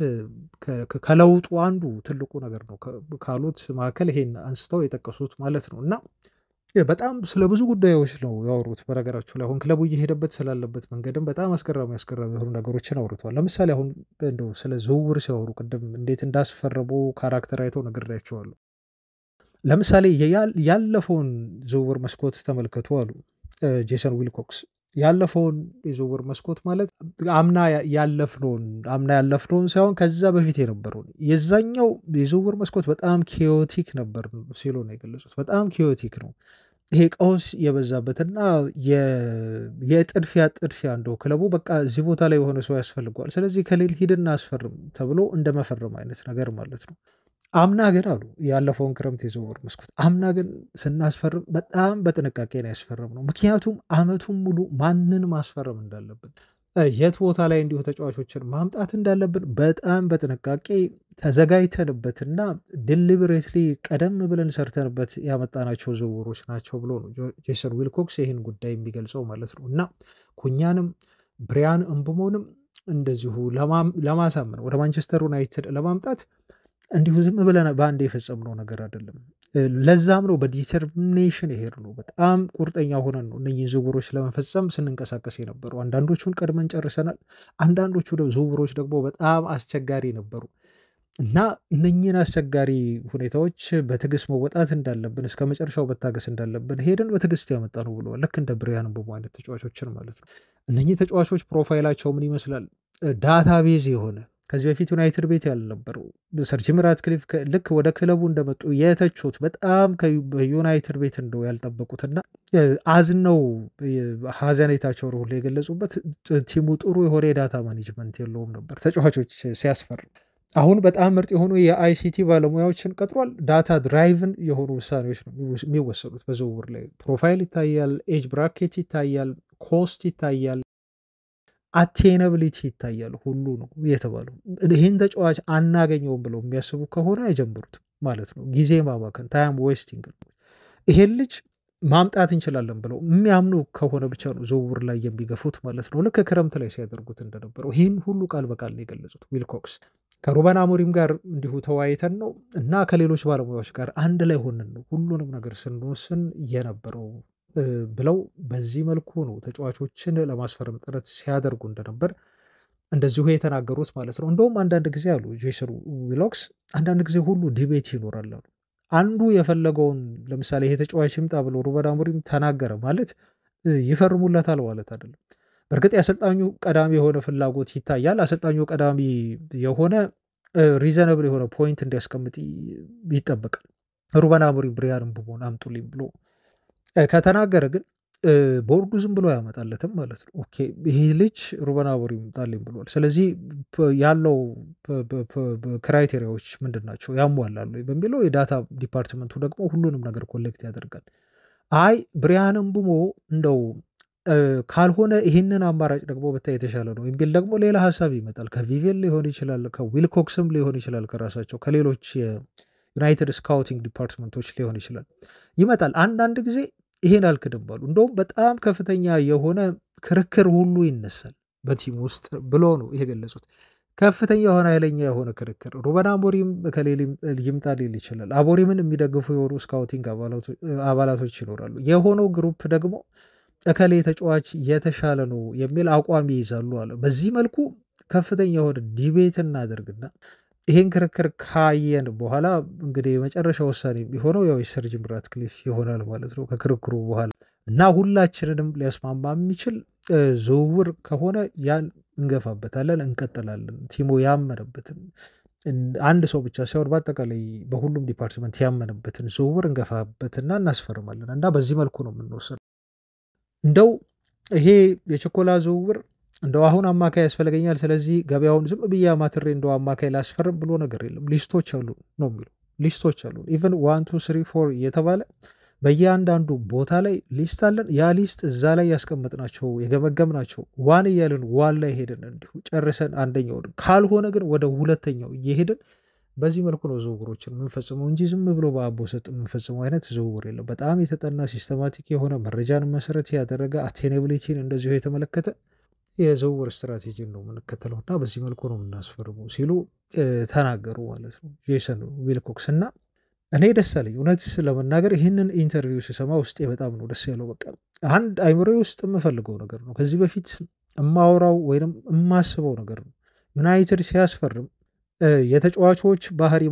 ከለውጡ አንዱ ትልቁ ነገር ነው ካሉት መካከል ይሄን አንስተው የጠቀሱት ማለት ነው እና በጣም ስለ ብዙ ጉዳዮች ነው ያወሩት። በነገራችሁ ላይ አሁን ክለቡ እየሄደበት ስላለበት መንገድም በጣም አስገራሚ የሆኑ ነገሮችን አውርተዋል። ለምሳሌ አሁን እንደው ስለ ዝውውር ሲያወሩ ቅድም እንዴት እንዳስፈረሙ ካራክተር አይተው ነግሬያቸዋለሁ። ለምሳሌ ያለፈውን ዝውውር መስኮት ተመልከቱ አሉ ጄሰን ዊልኮክስ። ያለፈውን የዝውውር መስኮት ማለት አምና ያለፍነውን ሳይሆን ከዛ በፊት የነበረውን የዛኛው የዝውውር መስኮት በጣም ኬዮቲክ ነበር ሲሉ ነው የገለጹት። በጣም ኬዮቲክ ነው። ይሄ ቀውስ የበዛበትና የጥድፊያ እንደው ክለቡ በቃ እዚህ ቦታ ላይ የሆነ ሰው ያስፈልገዋል፣ ስለዚህ ከሌል ሂድና አስፈርም ተብሎ እንደመፈረም አይነት ነገር ማለት ነው። አምና ግን አሉ ያለፈውን ክረምት የዝውውር መስኮት አምና ግን ስናስፈርም በጣም በጥንቃቄ ነው ያስፈረምነው። ምክንያቱም አመቱን ሙሉ ማንን ማስፈረም እንዳለብን የት ቦታ ላይ እንዲሁ ተጫዋቾችን ማምጣት እንዳለብን በጣም በጥንቃቄ ተዘጋጅተንበትና ዲሊበሬትሊ ቀደም ብለን ሰርተንበት ያመጣናቸው ዝውውሮች ናቸው ብሎ ነው ጄሰን ዊልኮክስ ይህን ጉዳይ የሚገልጸው ማለት ነው። እና ኩኛንም ብሪያን እምቡሞንም እንደዚሁ ለማሳመን ወደ ማንቸስተር ዩናይትድ ለማምጣት እንዲሁ ዝም ብለን በአንድ የፈጸምነው ነገር አይደለም። ለዛም ነው በዲተርሚኔሽን ይሄድ ነው በጣም ቁርጠኛ ሆነን ነው እነኚህ ዝውውሮች ለመፈጸም ስንንቀሳቀስ የነበረው። አንዳንዶቹን ቀድመን ጨርሰናል። አንዳንዶቹ ዝውውሮች ደግሞ በጣም አስቸጋሪ ነበሩ እና እነኚህን አስቸጋሪ ሁኔታዎች በትዕግስት መወጣት እንዳለብን እስከ መጨረሻው መታገስ እንዳለብን ሄደን በትዕግስት ያመጣ ነው ብለዋል። ልክ እንደ ብሪያን ምቡሞ አይነት ተጫዋቾችን ማለት ነው። እነኚህ ተጫዋቾች ፕሮፋይላቸው ምን ይመስላል? ዳታቤዝ የሆነ ከዚህ በፊት ዩናይትድ ቤት ያልነበረው ሰር ጂም ራትክሊፍ ልክ ወደ ክለቡ እንደመጡ የተቹት በጣም በዩናይትድ ቤት እንደው ያልጠበቁትና አዝነው ሀዘኔታቸውን ሁሉ የገለጹበት ቲሙ ጥሩ የሆነ የዳታ ማኔጅመንት የለውም ነበር ተጫዋቾች ሲያስፈርም። አሁን በጣም ምርጥ የሆኑ የአይሲቲ ባለሙያዎችን ቀጥሯል። ዳታ ድራይቭን የሆኑ ውሳኔዎች ነው የሚወሰዱት በዝውውር ላይ። ፕሮፋይል ይታያል፣ ኤጅ ብራኬት ይታያል፣ ኮስት ይታያል፣ አቴናብሊቲ ይታያል። ሁሉ ነው የተባለው። ይህን ተጫዋች አናገኘውም ብለው የሚያስቡ ከሆነ አይጀምሩትም ማለት ነው። ጊዜ ማባከን ታይም ዌስቲንግ ነው። ይሄን ልጅ ማምጣት እንችላለን ብለው የሚያምኑ ከሆነ ብቻ ነው ዝውውር ላይ የሚገፉት ማለት ነው። ልክ ክረምት ላይ ሲያደርጉት እንደነበረው ይህን ሁሉ ቃል በቃል ነው የገለጹት ዊልኮክስ። ከሩበን አሞሪም ጋር እንዲሁ ተወያይተን ነው እና ከሌሎች ባለሙያዎች ጋር አንድ ላይ ሆነን ነው ሁሉንም ነገር ስንወስን የነበረው ብለው በዚህ መልኩ ነው ተጫዋቾችን ለማስፈረም ጥረት ሲያደርጉ እንደነበር እንደዚሁ የተናገሩት ማለት ነው። እንደውም አንዳንድ ጊዜ አሉ ጄሰን ዊሎክስ አንዳንድ ጊዜ ሁሉ ዲቤት ይኖራል አሉ። አንዱ የፈለገውን ለምሳሌ ይሄ ተጫዋች ይምጣ ብሎ ሩበን አሞሪም ተናገረ ማለት ይፈርሙለታል ማለት አይደለም። በእርግጥ የአሰልጣኙ ቀዳሚ የሆነ ፍላጎት ይታያል። አሰልጣኙ ቀዳሚ የሆነ ሪዘነብል የሆነ ፖይንት እንዲያስቀምጥ ይጠበቃል። ሩበን አሞሪም ብሪያን ምቡሞን አምጡልኝ ብሎ ከተናገረ ግን ቦርዱ ዝም ብሎ ያመጣለትም ማለት ነው። ኦኬ ይሄ ልጅ ሩበን አሞሪም ይምጣልኝ ብሏል። ስለዚህ ያለው ክራይቴሪያዎች ምንድን ናቸው ያሟላሉ በሚለው የዳታ ዲፓርትመንቱ ደግሞ ሁሉንም ነገር ኮሌክት ያደርጋል። አይ ብሪያን ምቡሞ እንደው ካልሆነ ይህንን አማራጭ ደግሞ ብታይ የተሻለ ነው የሚል ደግሞ ሌላ ሀሳብ ይመጣል። ከቪቬል ሊሆን ይችላል፣ ከዊልኮክስም ሊሆን ይችላል፣ ከራሳቸው ከሌሎች የዩናይትድ ስካውቲንግ ዲፓርትመንቶች ሊሆን ይችላል ይመጣል። አንዳንድ ጊዜ ይሄን አልክድም ባሉ እንደውም በጣም ከፍተኛ የሆነ ክርክር ሁሉ ይነሳል በቲም ውስጥ ብሎ ነው የገለጹት። ከፍተኛ የሆነ ኃይለኛ የሆነ ክርክር ሩበን አሞሪም ከሌሊም ይምጣ ሊል ይችላል። አሞሪምን የሚደግፉ የሆኑ ስካውቲንግ አባላቶች ይኖራሉ። የሆነው ግሩፕ ደግሞ እከሌ ተጫዋች የተሻለ ነው የሚል አቋም ይይዛሉ አለ። በዚህ መልኩ ከፍተኛ የሆነ ዲቤት እናደርግና ይሄን ክርክር ካየን በኋላ እንግዲህ የመጨረሻ ውሳኔ የሚሆነው ያው የሰር ጂም ራትክሊፍ ይሆናል ማለት ነው ከክርክሩ በኋላ እና ሁላችንንም ሊያስማማ የሚችል ዝውውር ከሆነ ያን እንገፋበታለን፣ እንቀጥላለን። ቲሙ ያመነበትን አንድ ሰው ብቻ ሳይሆን በአጠቃላይ በሁሉም ዲፓርትመንት ያመነበትን ዝውውር እንገፋበትና እናስፈርማለን እና በዚህ መልኩ ነው የምንወስነው። እንደው ይሄ የችኮላ ዝውውር እንደው አሁን አማካይ ያስፈልገኛል ስለዚህ ገበያውን ዝም ብዬ አማትሬ እንደው አማካይ ላስፈርም ብሎ ነገር የለም። ሊስቶች አሉ ነው የሚለው። ሊስቶች አሉ ኢቨን 1 2 3 4 እየተባለ በየአንዳንዱ ቦታ ላይ ሊስት አለን። ያ ሊስት እዛ ላይ ያስቀመጥናቸው የገመገምናቸው ዋን እያልን ዋን ላይ ሄድን እንዲሁ ጨርሰን አንደኛው ካልሆነ ግን ወደ ሁለተኛው እየሄድን በዚህ መልኩ ነው ዝውውሮችን የምንፈጽመው እንጂ ዝም ብሎ በአቦ ሰጥ የምንፈጽመው አይነት ዝውውር የለም። በጣም የተጠና ሲስተማቲክ የሆነ መረጃን መሰረት ያደረገ አቴኔብሊቲን እንደዚሁ የተመለከተ የዝውውር ስትራቴጂን ነው የምንከተለው እና በዚህ መልኩ ነው የምናስፈርመው ሲሉ ተናገሩ ማለት ነው ጄሰን ዊልኮክስ። እና እኔ ደስ አለኝ እውነት ለመናገር ይህንን ኢንተርቪው ስሰማ ውስጤ በጣም ነው ደስ ያለው። በቃ አንድ አይምሮዬ ውስጥ የምፈልገው ነገር ነው፣ ከዚህ በፊት የማወራው ወይም የማስበው ነገር ነው። ዩናይትድ ሲያስፈርም የተጫዋቾች ባህሪ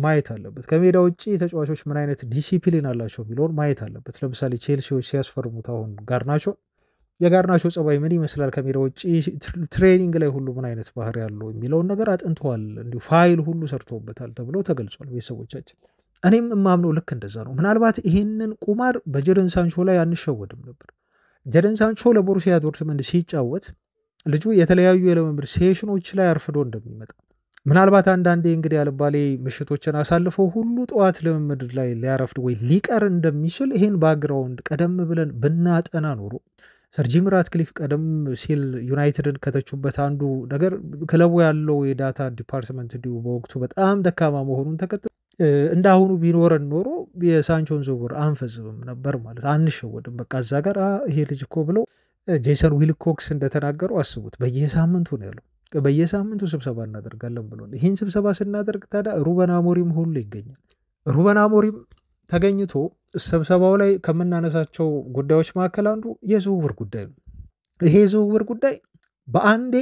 ማየት አለበት። ከሜዳ ውጭ ተጫዋቾች ምን አይነት ዲሲፕሊን አላቸው ቢለውን ማየት አለበት። ለምሳሌ ቼልሲዎች ሲያስፈርሙት አሁን ጋርናቾ የጋርናቾ ጸባይ ምን ይመስላል፣ ከሜዳ ውጭ ትሬኒንግ ላይ ሁሉ ምን አይነት ባህሪ ያለው የሚለውን ነገር አጥንተዋል። እንዲሁ ፋይል ሁሉ ሰርተውበታል ተብሎ ተገልጿል ቤተሰቦቻችን። እኔም የማምነው ልክ እንደዛ ነው። ምናልባት ይሄንን ቁማር በጀደን ሳንቾ ላይ አንሸወድም ነበር። ጀደን ሳንቾ ለቦሩሲያ ዶርትመንድ ሲጫወት ልጁ የተለያዩ የልምምድ ሴሽኖች ላይ አርፍዶ እንደሚመጣ ምናልባት አንዳንዴ እንግዲህ አልባሌ ምሽቶችን አሳልፈው ሁሉ ጠዋት ልምምድ ላይ ሊያረፍድ ወይ ሊቀር እንደሚችል ይሄን ባክግራውንድ ቀደም ብለን ብናጠና ኖሮ ሰር ጂም ራትክሊፍ ቀደም ሲል ዩናይትድን ከተቹበት አንዱ ነገር ክለቡ ያለው የዳታ ዲፓርትመንት እንዲሁ በወቅቱ በጣም ደካማ መሆኑን ተከትሎ እንዳሁኑ ቢኖረን ኖሮ የሳንቾን ዝውውር አንፈጽምም ነበር ማለት አንሸወድም። በቃ እዛ ጋር ይሄ ልጅ እኮ ብለው ጄሰን ዊልኮክስ እንደተናገሩ አስቡት። በየሳምንቱ ነው ያለው፣ በየሳምንቱ ስብሰባ እናደርጋለን ብሎ ይህን ስብሰባ ስናደርግ ታዲያ ሩበን አሞሪም ሁሉ ይገኛል። ሩበን አሞሪም ተገኝቶ ስብሰባው ላይ ከምናነሳቸው ጉዳዮች መካከል አንዱ የዝውውር ጉዳይ ነው። ይሄ የዝውውር ጉዳይ በአንዴ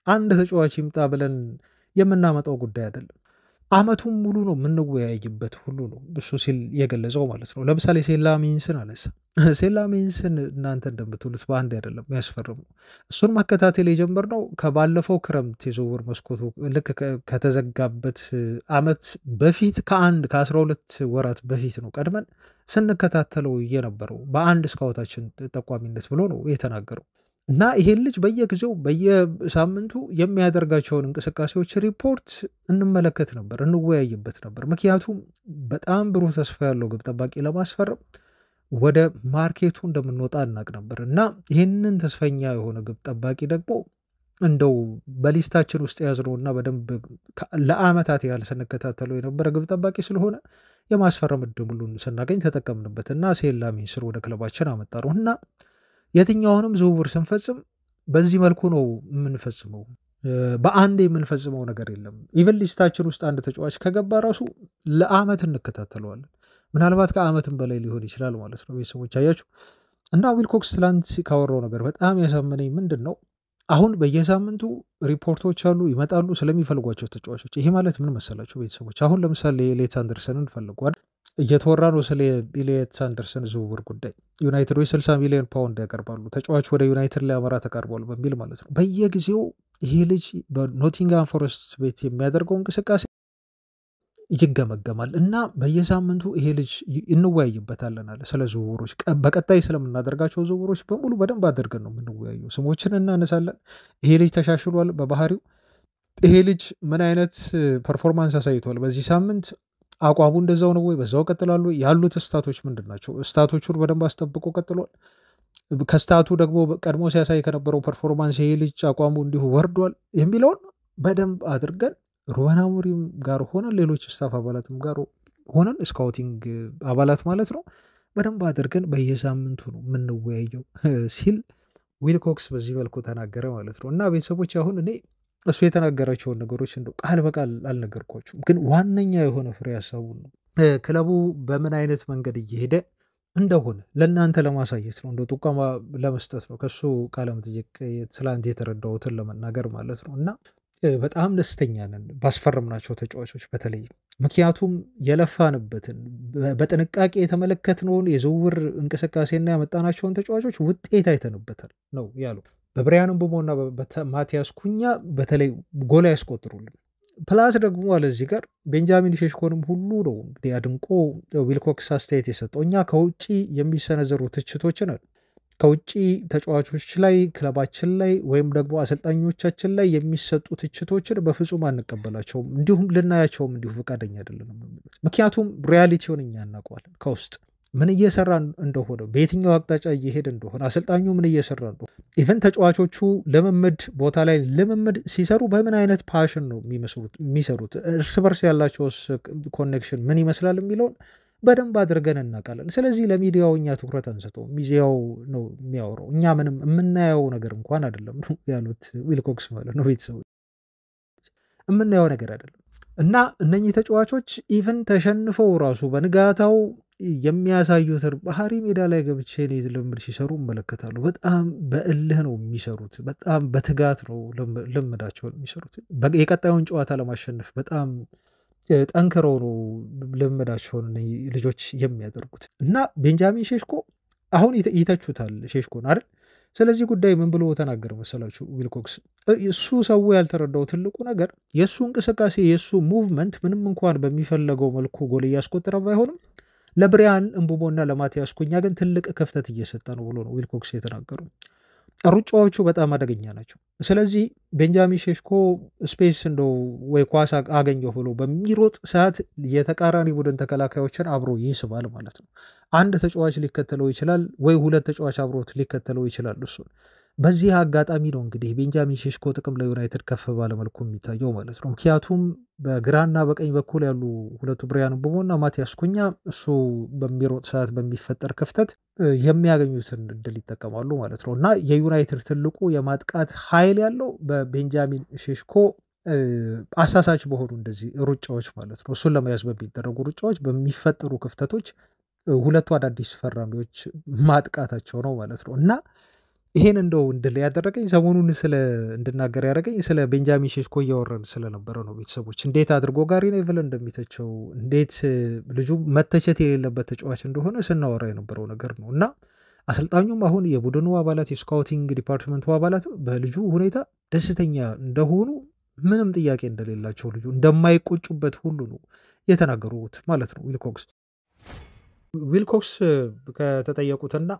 አንድ ተጫዋች ይምጣ ብለን የምናመጣው ጉዳይ አይደለም። አመቱን ሙሉ ነው የምንወያይበት ሁሉ ነው እሱ ሲል የገለጸው ማለት ነው። ለምሳሌ ሴላሚንስን አነሳ። ሴላሚንስን እናንተ እንደምትሉት በአንድ አይደለም ያስፈርሙ። እሱን መከታተል የጀመርነው ከባለፈው ክረምት የዝውውር መስኮቱ ልክ ከተዘጋበት አመት በፊት ከ12 ወራት በፊት ነው ቀድመን ስንከታተለው የነበረው በአንድ ስካውታችን ጠቋሚነት ብሎ ነው የተናገረው። እና ይሄን ልጅ በየጊዜው በየሳምንቱ የሚያደርጋቸውን እንቅስቃሴዎች ሪፖርት እንመለከት ነበር፣ እንወያይበት ነበር። ምክንያቱም በጣም ብሩህ ተስፋ ያለው ግብ ጠባቂ ለማስፈረም ወደ ማርኬቱ እንደምንወጣ እናቅ ነበር። እና ይህንን ተስፈኛ የሆነ ግብ ጠባቂ ደግሞ እንደው በሊስታችን ውስጥ ያዝነው እና በደንብ ለአመታት ያህል ስንከታተለው የነበረ ግብ ጠባቂ ስለሆነ የማስፈረም እድሉን ስናገኝ ተጠቀምንበት እና ሴላሚንስን ወደ ክለባችን አመጣነው። እና የትኛውንም ዝውውር ስንፈጽም በዚህ መልኩ ነው የምንፈጽመው። በአንዴ የምንፈጽመው ነገር የለም። ኢቨን ሊስታችን ውስጥ አንድ ተጫዋች ከገባ ራሱ ለአመት እንከታተለዋለን። ምናልባት ከአመትም በላይ ሊሆን ይችላል ማለት ነው። ቤተሰቦች አያችሁ። እና ዊልኮክስ ትላንት ካወራው ነገር በጣም ያሳመነኝ ምንድን ነው? አሁን በየሳምንቱ ሪፖርቶች አሉ ይመጣሉ ስለሚፈልጓቸው ተጫዋቾች። ይሄ ማለት ምን መሰላቸው ቤተሰቦች? አሁን ለምሳሌ ኤሊየት አንደርሰንን ፈልጓል። እየተወራ ነው ስለ ኤሊየት አንደርሰን ዝውውር ጉዳይ። ዩናይትዶች 60 ሚሊዮን ፓውንድ ያቀርባሉ፣ ተጫዋች ወደ ዩናይትድ ሊያመራ ተቃርቧል በሚል ማለት ነው። በየጊዜው ይሄ ልጅ በኖቲንግሃም ፎረስት ቤት የሚያደርገው እንቅስቃሴ ይገመገማል እና በየሳምንቱ ይሄ ልጅ እንወያይበታለን አለ ስለ ዝውውሮች። በቀጣይ ስለምናደርጋቸው ዝውውሮች በሙሉ በደንብ አድርገን ነው የምንወያየው። ስሞችን እናነሳለን። ይሄ ልጅ ተሻሽሏል በባህሪው፣ ይሄ ልጅ ምን አይነት ፐርፎርማንስ አሳይቷል በዚህ ሳምንት፣ አቋሙ እንደዛው ነው ወይ፣ በዛው ቀጥላሉ፣ ያሉት ስታቶች ምንድን ናቸው፣ ስታቶቹን በደንብ አስጠብቆ ቀጥሏል፣ ከስታቱ ደግሞ ቀድሞ ሲያሳይ ከነበረው ፐርፎርማንስ ይሄ ልጅ አቋሙ እንዲሁ ወርዷል የሚለውን በደንብ አድርገን ሩበን አሞሪም ጋር ሆነን ሌሎች ስታፍ አባላትም ጋር ሆነን ስካውቲንግ አባላት ማለት ነው በደንብ አድርገን በየሳምንቱ ነው የምንወያየው ሲል ዊልኮክስ በዚህ መልኩ ተናገረ ማለት ነው። እና ቤተሰቦች አሁን እኔ እሱ የተናገራቸውን ነገሮች እንደው ቃል በቃል አልነገርኳችሁም፣ ግን ዋነኛ የሆነ ፍሬ ሀሳቡን ነው ክለቡ በምን አይነት መንገድ እየሄደ እንደሆነ ለእናንተ ለማሳየት ነው፣ እንደ ጥቆማ ለመስጠት ነው። ከሱ ቃለ መጠይቅ ትላንት የተረዳሁትን ለመናገር ማለት ነው። እና በጣም ደስተኛ ነን ባስፈረምናቸው ተጫዋቾች በተለይ ምክንያቱም የለፋንበትን በጥንቃቄ የተመለከትነውን የዝውውር እንቅስቃሴና ያመጣናቸውን ተጫዋቾች ውጤት አይተንበታል ነው ያሉ። በብሪያን ምቡሞና በማቲያስ ኩኛ በተለይ ጎል ያስቆጥሩልን። ፕላስ ደግሞ አለ እዚህ ጋር ቤንጃሚን ሼሽኮንም ሁሉ ነው እንግዲህ አድንቆ ዊልኮክስ አስተያየት የሰጠው። እኛ ከውጭ የሚሰነዘሩ ትችቶችን ከውጭ ተጫዋቾች ላይ ክለባችን ላይ ወይም ደግሞ አሰልጣኞቻችን ላይ የሚሰጡ ትችቶችን በፍጹም አንቀበላቸውም፣ እንዲሁም ልናያቸውም እንዲሁ ፈቃደኛ አይደለንም። ምክንያቱም ሪያሊቲውን እኛ እናውቀዋለን። ከውስጥ ምን እየሰራ እንደሆነ፣ በየትኛው አቅጣጫ እየሄደ እንደሆነ፣ አሰልጣኙ ምን እየሰራ እንደሆነ፣ ኢቨን ተጫዋቾቹ ልምምድ ቦታ ላይ ልምምድ ሲሰሩ በምን አይነት ፓሽን ነው የሚሰሩት፣ እርስ በርስ ያላቸው ኮኔክሽን ምን ይመስላል የሚለውን በደንብ አድርገን እናውቃለን። ስለዚህ ለሚዲያው እኛ ትኩረት አንሰጠው፣ ሚዲያው ነው የሚያወራው፣ እኛ ምንም የምናየው ነገር እንኳን አይደለም ነው ያሉት ዊልኮክስ ማለት ነው። ቤተሰቦች የምናየው ነገር አይደለም። እና እነኚህ ተጫዋቾች ኢቨን ተሸንፈው ራሱ በንጋታው የሚያሳዩትን ባህሪ ሜዳ ላይ ገብቼ ልምድ ሲሰሩ እመለከታሉ። በጣም በእልህ ነው የሚሰሩት፣ በጣም በትጋት ነው ልምዳቸውን የሚሰሩት። የቀጣዩን ጨዋታ ለማሸነፍ በጣም ጠንክረው ነው ልምዳቸውን ልጆች የሚያደርጉት። እና ቤንጃሚን ሼሽኮ አሁን ይተቹታል ሼሽኮን አይደል? ስለዚህ ጉዳይ ምን ብሎ ተናገረ መሰላችሁ ዊልኮክስ? እሱ ሰው ያልተረዳው ትልቁ ነገር የእሱ እንቅስቃሴ የእሱ ሙቭመንት ምንም እንኳን በሚፈለገው መልኩ ጎል እያስቆጠረ ባይሆንም ለብሪያን ምቡሞና ለማቲያስ ኩኛ ግን ትልቅ ክፍተት እየሰጠ ነው ብሎ ነው ዊልኮክስ የተናገሩ። ሩጫዎቹ በጣም አደገኛ ናቸው። ስለዚህ ቤንጃሚን ሼሽኮ ስፔስ እንደው ወይ ኳስ አገኘሁ ብሎ በሚሮጥ ሰዓት የተቃራኒ ቡድን ተከላካዮችን አብሮ ይስባል ማለት ነው። አንድ ተጫዋች ሊከተለው ይችላል ወይ ሁለት ተጫዋች አብሮት ሊከተለው ይችላል። እሱ በዚህ አጋጣሚ ነው እንግዲህ ቤንጃሚን ሼሽኮ ጥቅም ለዩናይትድ ከፍ ባለመልኩ የሚታየው ማለት ነው። ምክንያቱም በግራና በቀኝ በኩል ያሉ ሁለቱ ብሪያን ምቡሞና ማቲያስ ኩኛ እሱ በሚሮጥ ሰዓት በሚፈጠር ክፍተት የሚያገኙትን እድል ይጠቀማሉ ማለት ነው። እና የዩናይትድ ትልቁ የማጥቃት ኃይል ያለው በቤንጃሚን ሼሽኮ አሳሳች በሆኑ እንደዚህ ሩጫዎች ማለት ነው። እሱን ለመያዝ በሚደረጉ ሩጫዎች በሚፈጠሩ ክፍተቶች ሁለቱ አዳዲስ ፈራሚዎች ማጥቃታቸው ነው ማለት ነው። እና ይሄን እንደው እንድል ያደረገኝ ሰሞኑን እንድናገር ያደረገኝ ስለ ቤንጃሚን ሼሽኮ እያወረን ስለነበረ ነው። ቤተሰቦች እንዴት አድርጎ ጋሪ ኔቭል እንደሚተቸው፣ እንዴት ልጁ መተቸት የሌለበት ተጫዋች እንደሆነ ስናወራ የነበረው ነገር ነው። እና አሰልጣኙም አሁን የቡድኑ አባላት የስካውቲንግ ዲፓርትመንቱ አባላትም በልጁ ሁኔታ ደስተኛ እንደሆኑ ምንም ጥያቄ እንደሌላቸው ልጁ እንደማይቆጩበት ሁሉ ነው የተናገሩት ማለት ነው ዊልኮክስ ከተጠየቁትና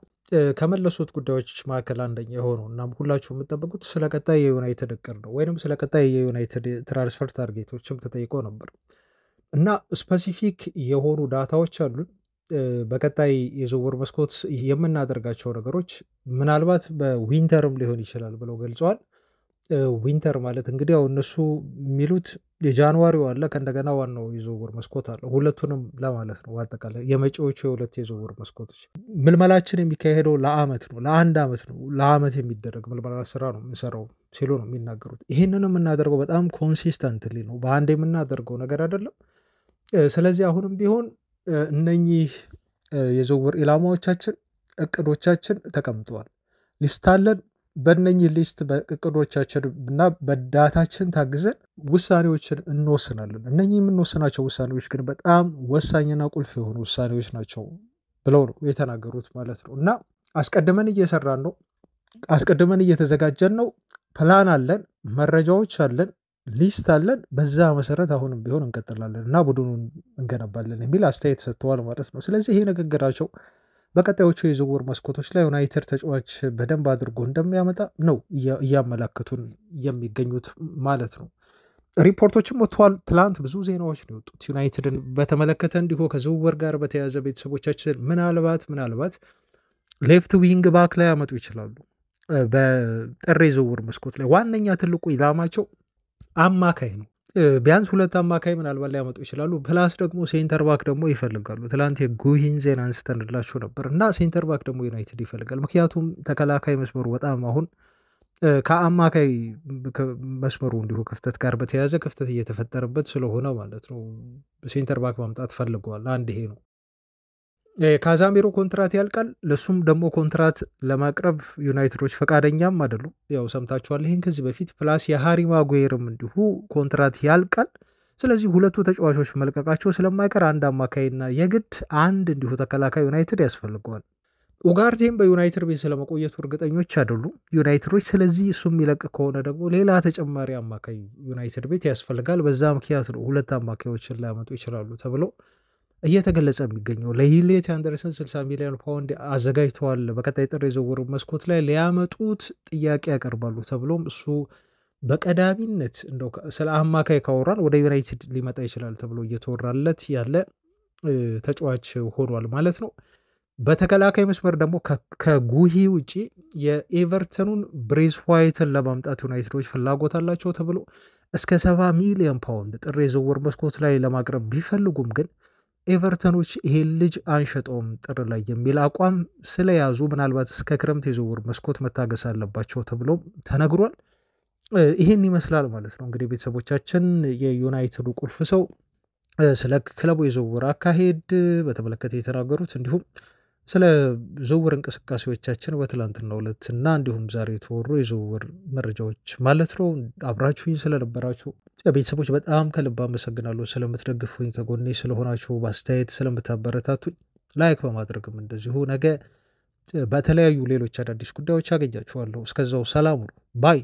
ከመለሱት ጉዳዮች መካከል አንደኛ የሆነው እና ሁላችሁ የምጠበቁት ስለ ቀጣይ የዩናይትድ እቅድ ነው፣ ወይም ስለ ቀጣይ የዩናይትድ ትራንስፈር ታርጌቶችም ተጠይቆ ነበር እና ስፔሲፊክ የሆኑ ዳታዎች አሉን። በቀጣይ የዝውውር መስኮት የምናደርጋቸው ነገሮች ምናልባት በዊንተርም ሊሆን ይችላል ብለው ገልጸዋል። ዊንተር ማለት እንግዲህ ያው እነሱ የሚሉት የጃንዋሪው አለ ከእንደገና ዋናው የዝውውር መስኮት አለ። ሁለቱንም ለማለት ነው በአጠቃላይ የመጪዎቹ የሁለት የዝውውር መስኮቶች። ምልመላችን የሚካሄደው ለአመት ነው፣ ለአንድ አመት ነው። ለአመት የሚደረግ ምልመላ ስራ ነው የምንሰራው ሲሉ ነው የሚናገሩት። ይህንንም የምናደርገው በጣም ኮንሲስተንትሊ ነው፣ በአንድ የምናደርገው ነገር አይደለም። ስለዚህ አሁንም ቢሆን እነኚህ የዝውውር ኢላማዎቻችን፣ እቅዶቻችን ተቀምጠዋል። ሊስት አለን። በእነኚህ ሊስት በእቅዶቻችን እና በዳታችን ታግዘን ውሳኔዎችን እንወስናለን። እነኚህ የምንወስናቸው ውሳኔዎች ግን በጣም ወሳኝና ቁልፍ የሆኑ ውሳኔዎች ናቸው ብለው ነው የተናገሩት ማለት ነው። እና አስቀድመን እየሰራን ነው፣ አስቀድመን እየተዘጋጀን ነው። ፕላን አለን፣ መረጃዎች አለን፣ ሊስት አለን። በዛ መሰረት አሁንም ቢሆን እንቀጥላለን እና ቡድኑን እንገነባለን የሚል አስተያየት ሰጥተዋል ማለት ነው። ስለዚህ ይሄ ንግግራቸው በቀጣዮቹ የዝውውር መስኮቶች ላይ ዩናይትድ ተጫዋች በደንብ አድርጎ እንደሚያመጣ ነው እያመላከቱን የሚገኙት ማለት ነው። ሪፖርቶችም ወጥተዋል። ትላንት ብዙ ዜናዎች ነው የወጡት ዩናይትድን በተመለከተ እንዲሁ ከዝውውር ጋር በተያያዘ ቤተሰቦቻችን ምናልባት ሌፍት ዊንግ ባክ ላይ ያመጡ ይችላሉ። በጥር የዝውውር መስኮት ላይ ዋነኛ ትልቁ ኢላማቸው አማካይ ነው። ቢያንስ ሁለት አማካይ ምናልባት ሊያመጡ ይችላሉ። ፕላስ ደግሞ ሴንተር ባክ ደግሞ ይፈልጋሉ። ትላንት የጉሂን ዜና አንስተንላችሁ ነበር እና ሴንተር ባክ ደግሞ ዩናይትድ ይፈልጋል። ምክንያቱም ተከላካይ መስመሩ በጣም አሁን ከአማካይ መስመሩ እንዲሁ ክፍተት ጋር በተያያዘ ክፍተት እየተፈጠረበት ስለሆነ ማለት ነው ሴንተር ባክ ማምጣት ፈልገዋል። አንድ ይሄ ነው። ካዛሜሮ ኮንትራት ያልቃል። ለሱም ደግሞ ኮንትራት ለማቅረብ ዩናይትዶች ፈቃደኛም አይደሉም። ያው ሰምታችኋል ይህን ከዚህ በፊት። ፕላስ የሃሪ ማጉዌርም እንዲሁ ኮንትራት ያልቃል። ስለዚህ ሁለቱ ተጫዋቾች መልቀቃቸው ስለማይቀር አንድ አማካይና የግድ አንድ እንዲሁ ተከላካይ ዩናይትድ ያስፈልገዋል። ኡጋርቴም በዩናይትድ ቤት ስለመቆየቱ እርግጠኞች አይደሉም ዩናይትዶች። ስለዚህ እሱ የሚለቅ ከሆነ ደግሞ ሌላ ተጨማሪ አማካይ ዩናይትድ ቤት ያስፈልጋል። በዛ ምክንያት ነው ሁለት አማካዮችን ሊያመጡ ይችላሉ ተብሎ እየተገለጸ የሚገኘው። ለሂሌት አንደርሰን 60 ሚሊዮን ፓውንድ አዘጋጅተዋል። በቀጣይ ጥር የዝውውር መስኮት ላይ ሊያመጡት ጥያቄ ያቀርባሉ ተብሎም እሱ በቀዳሚነት እንደው ስለ አማካይ ካወራን ወደ ዩናይትድ ሊመጣ ይችላል ተብሎ እየተወራለት ያለ ተጫዋች ሆኗል ማለት ነው። በተከላካይ መስመር ደግሞ ከጉሂ ውጪ የኤቨርተኑን ብሬስ ዋይትን ለማምጣት ዩናይትዶች ፍላጎት አላቸው ተብሎ እስከ 70 ሚሊዮን ፓውንድ ጥር የዝውውር መስኮት ላይ ለማቅረብ ቢፈልጉም ግን ኤቨርተኖች ይሄን ልጅ አንሸጠውም ጥር ላይ የሚል አቋም ስለያዙ ምናልባት እስከ ክረምት የዝውውር መስኮት መታገስ አለባቸው ተብሎ ተነግሯል። ይህን ይመስላል ማለት ነው። እንግዲህ ቤተሰቦቻችን የዩናይትዱ ቁልፍ ሰው ስለ ክለቡ የዝውውር አካሄድ በተመለከተ የተናገሩት እንዲሁም ስለ ዝውውር እንቅስቃሴዎቻችን በትላንትናው ዕለት እና እንዲሁም ዛሬ የተወሩ የዝውውር መረጃዎች ማለት ነው። አብራችሁኝ ስለነበራችሁ ቤተሰቦች በጣም ከልብ አመሰግናለሁ። ስለምትደግፉኝ፣ ከጎኔ ስለሆናችሁ፣ በአስተያየት ስለምታበረታቱኝ፣ ላይክ በማድረግም እንደዚሁ ነገ በተለያዩ ሌሎች አዳዲስ ጉዳዮች አገኛችኋለሁ። እስከዛው ሰላም ሁኑ ባይ